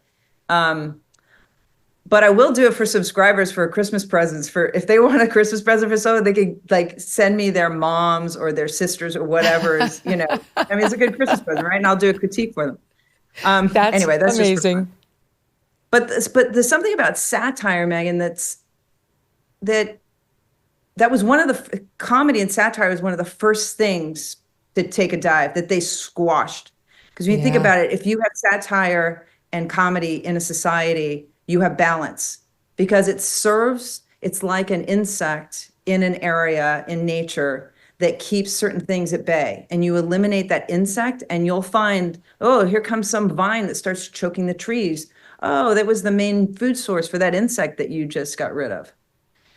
But I will do it for subscribers for Christmas presents. If they want a Christmas present for someone, they could send me their moms or their sisters or whatever. It's a good Christmas present, right? And I'll do a critique for them. That's amazing. But there's something about satire, Megyn, that was one of the comedy and satire was one of the first things to take a dive that they squashed. Because when you think about it, if you have satire and comedy in a society, you have balance, because it's like an insect in an area in nature that keeps certain things at bay. And you eliminate that insect and you'll find, oh, here comes some vine that starts choking the trees. Oh, that was the main food source for that insect that you just got rid of.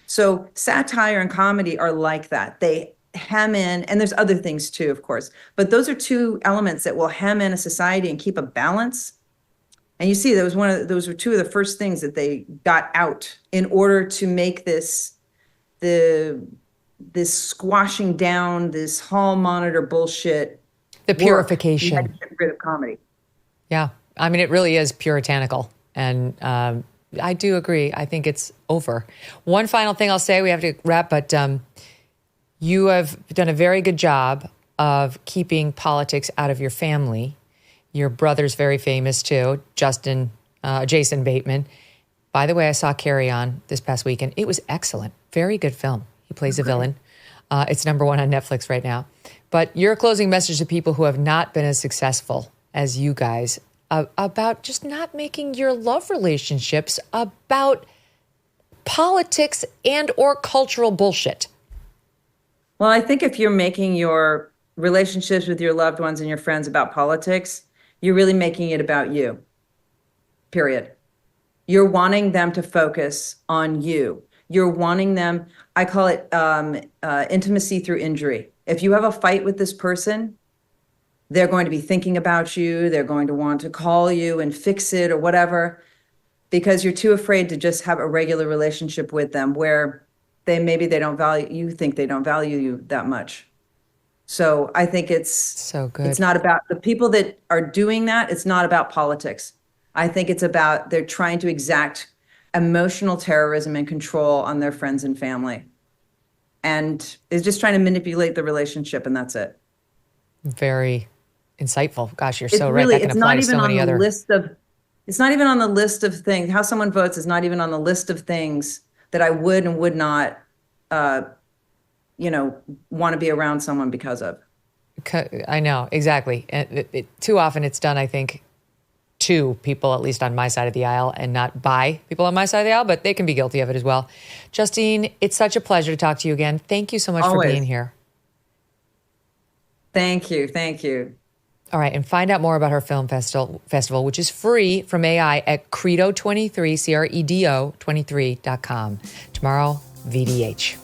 So satire and comedy are like that. They hem in, and there's other things too, of course, but those are two elements that will hem in a society and keep a balance. And you see, those were two of the first things that they got out in order to make this squashing down, this hall monitor bullshit. The purification. You had to get rid of comedy. Yeah. I mean, it really is puritanical. And I do agree. I think it's over. One final thing I'll say, we have to wrap, but you have done a very good job of keeping politics out of your family. Your brother's very famous too, Jason Bateman. By the way, I saw Carry On this past weekend. It was excellent. Very good film. He plays a villain. It's #1 on Netflix right now. But your closing message to people who have not been as successful as you guys about just not making your love relationships about politics and or cultural bullshit. Well, I think if you're making your relationships with your loved ones and your friends about politics, you're really making it about you, period. You're wanting them to focus on you. You're wanting them, I call it intimacy through injury. If you have a fight with this person, they're going to be thinking about you. They're going to want to call you and fix it or whatever, because you're too afraid to just have a regular relationship with them where maybe they don't value, you think they don't value you that much. So I think it's so good. It's not about the people that are doing that. It's not about politics. I think it's about they're trying to exact emotional terrorism and control on their friends and family. And is just trying to manipulate the relationship, and that's it. Very insightful. Gosh, you're so right. That can apply to so many other. It's not even on the list of things. How someone votes is not even on the list of things that I would and would not, want to be around someone because of. I know, exactly. And too often it's done, I think, to people, at least on my side of the aisle, and not by people on my side of the aisle, but they can be guilty of it as well. Justine, it's such a pleasure to talk to you again. Thank you so much for being here. Thank you. Thank you. All right. And find out more about her film festival, which is free from AI at Credo23, CREDO23.com. Tomorrow, VDH.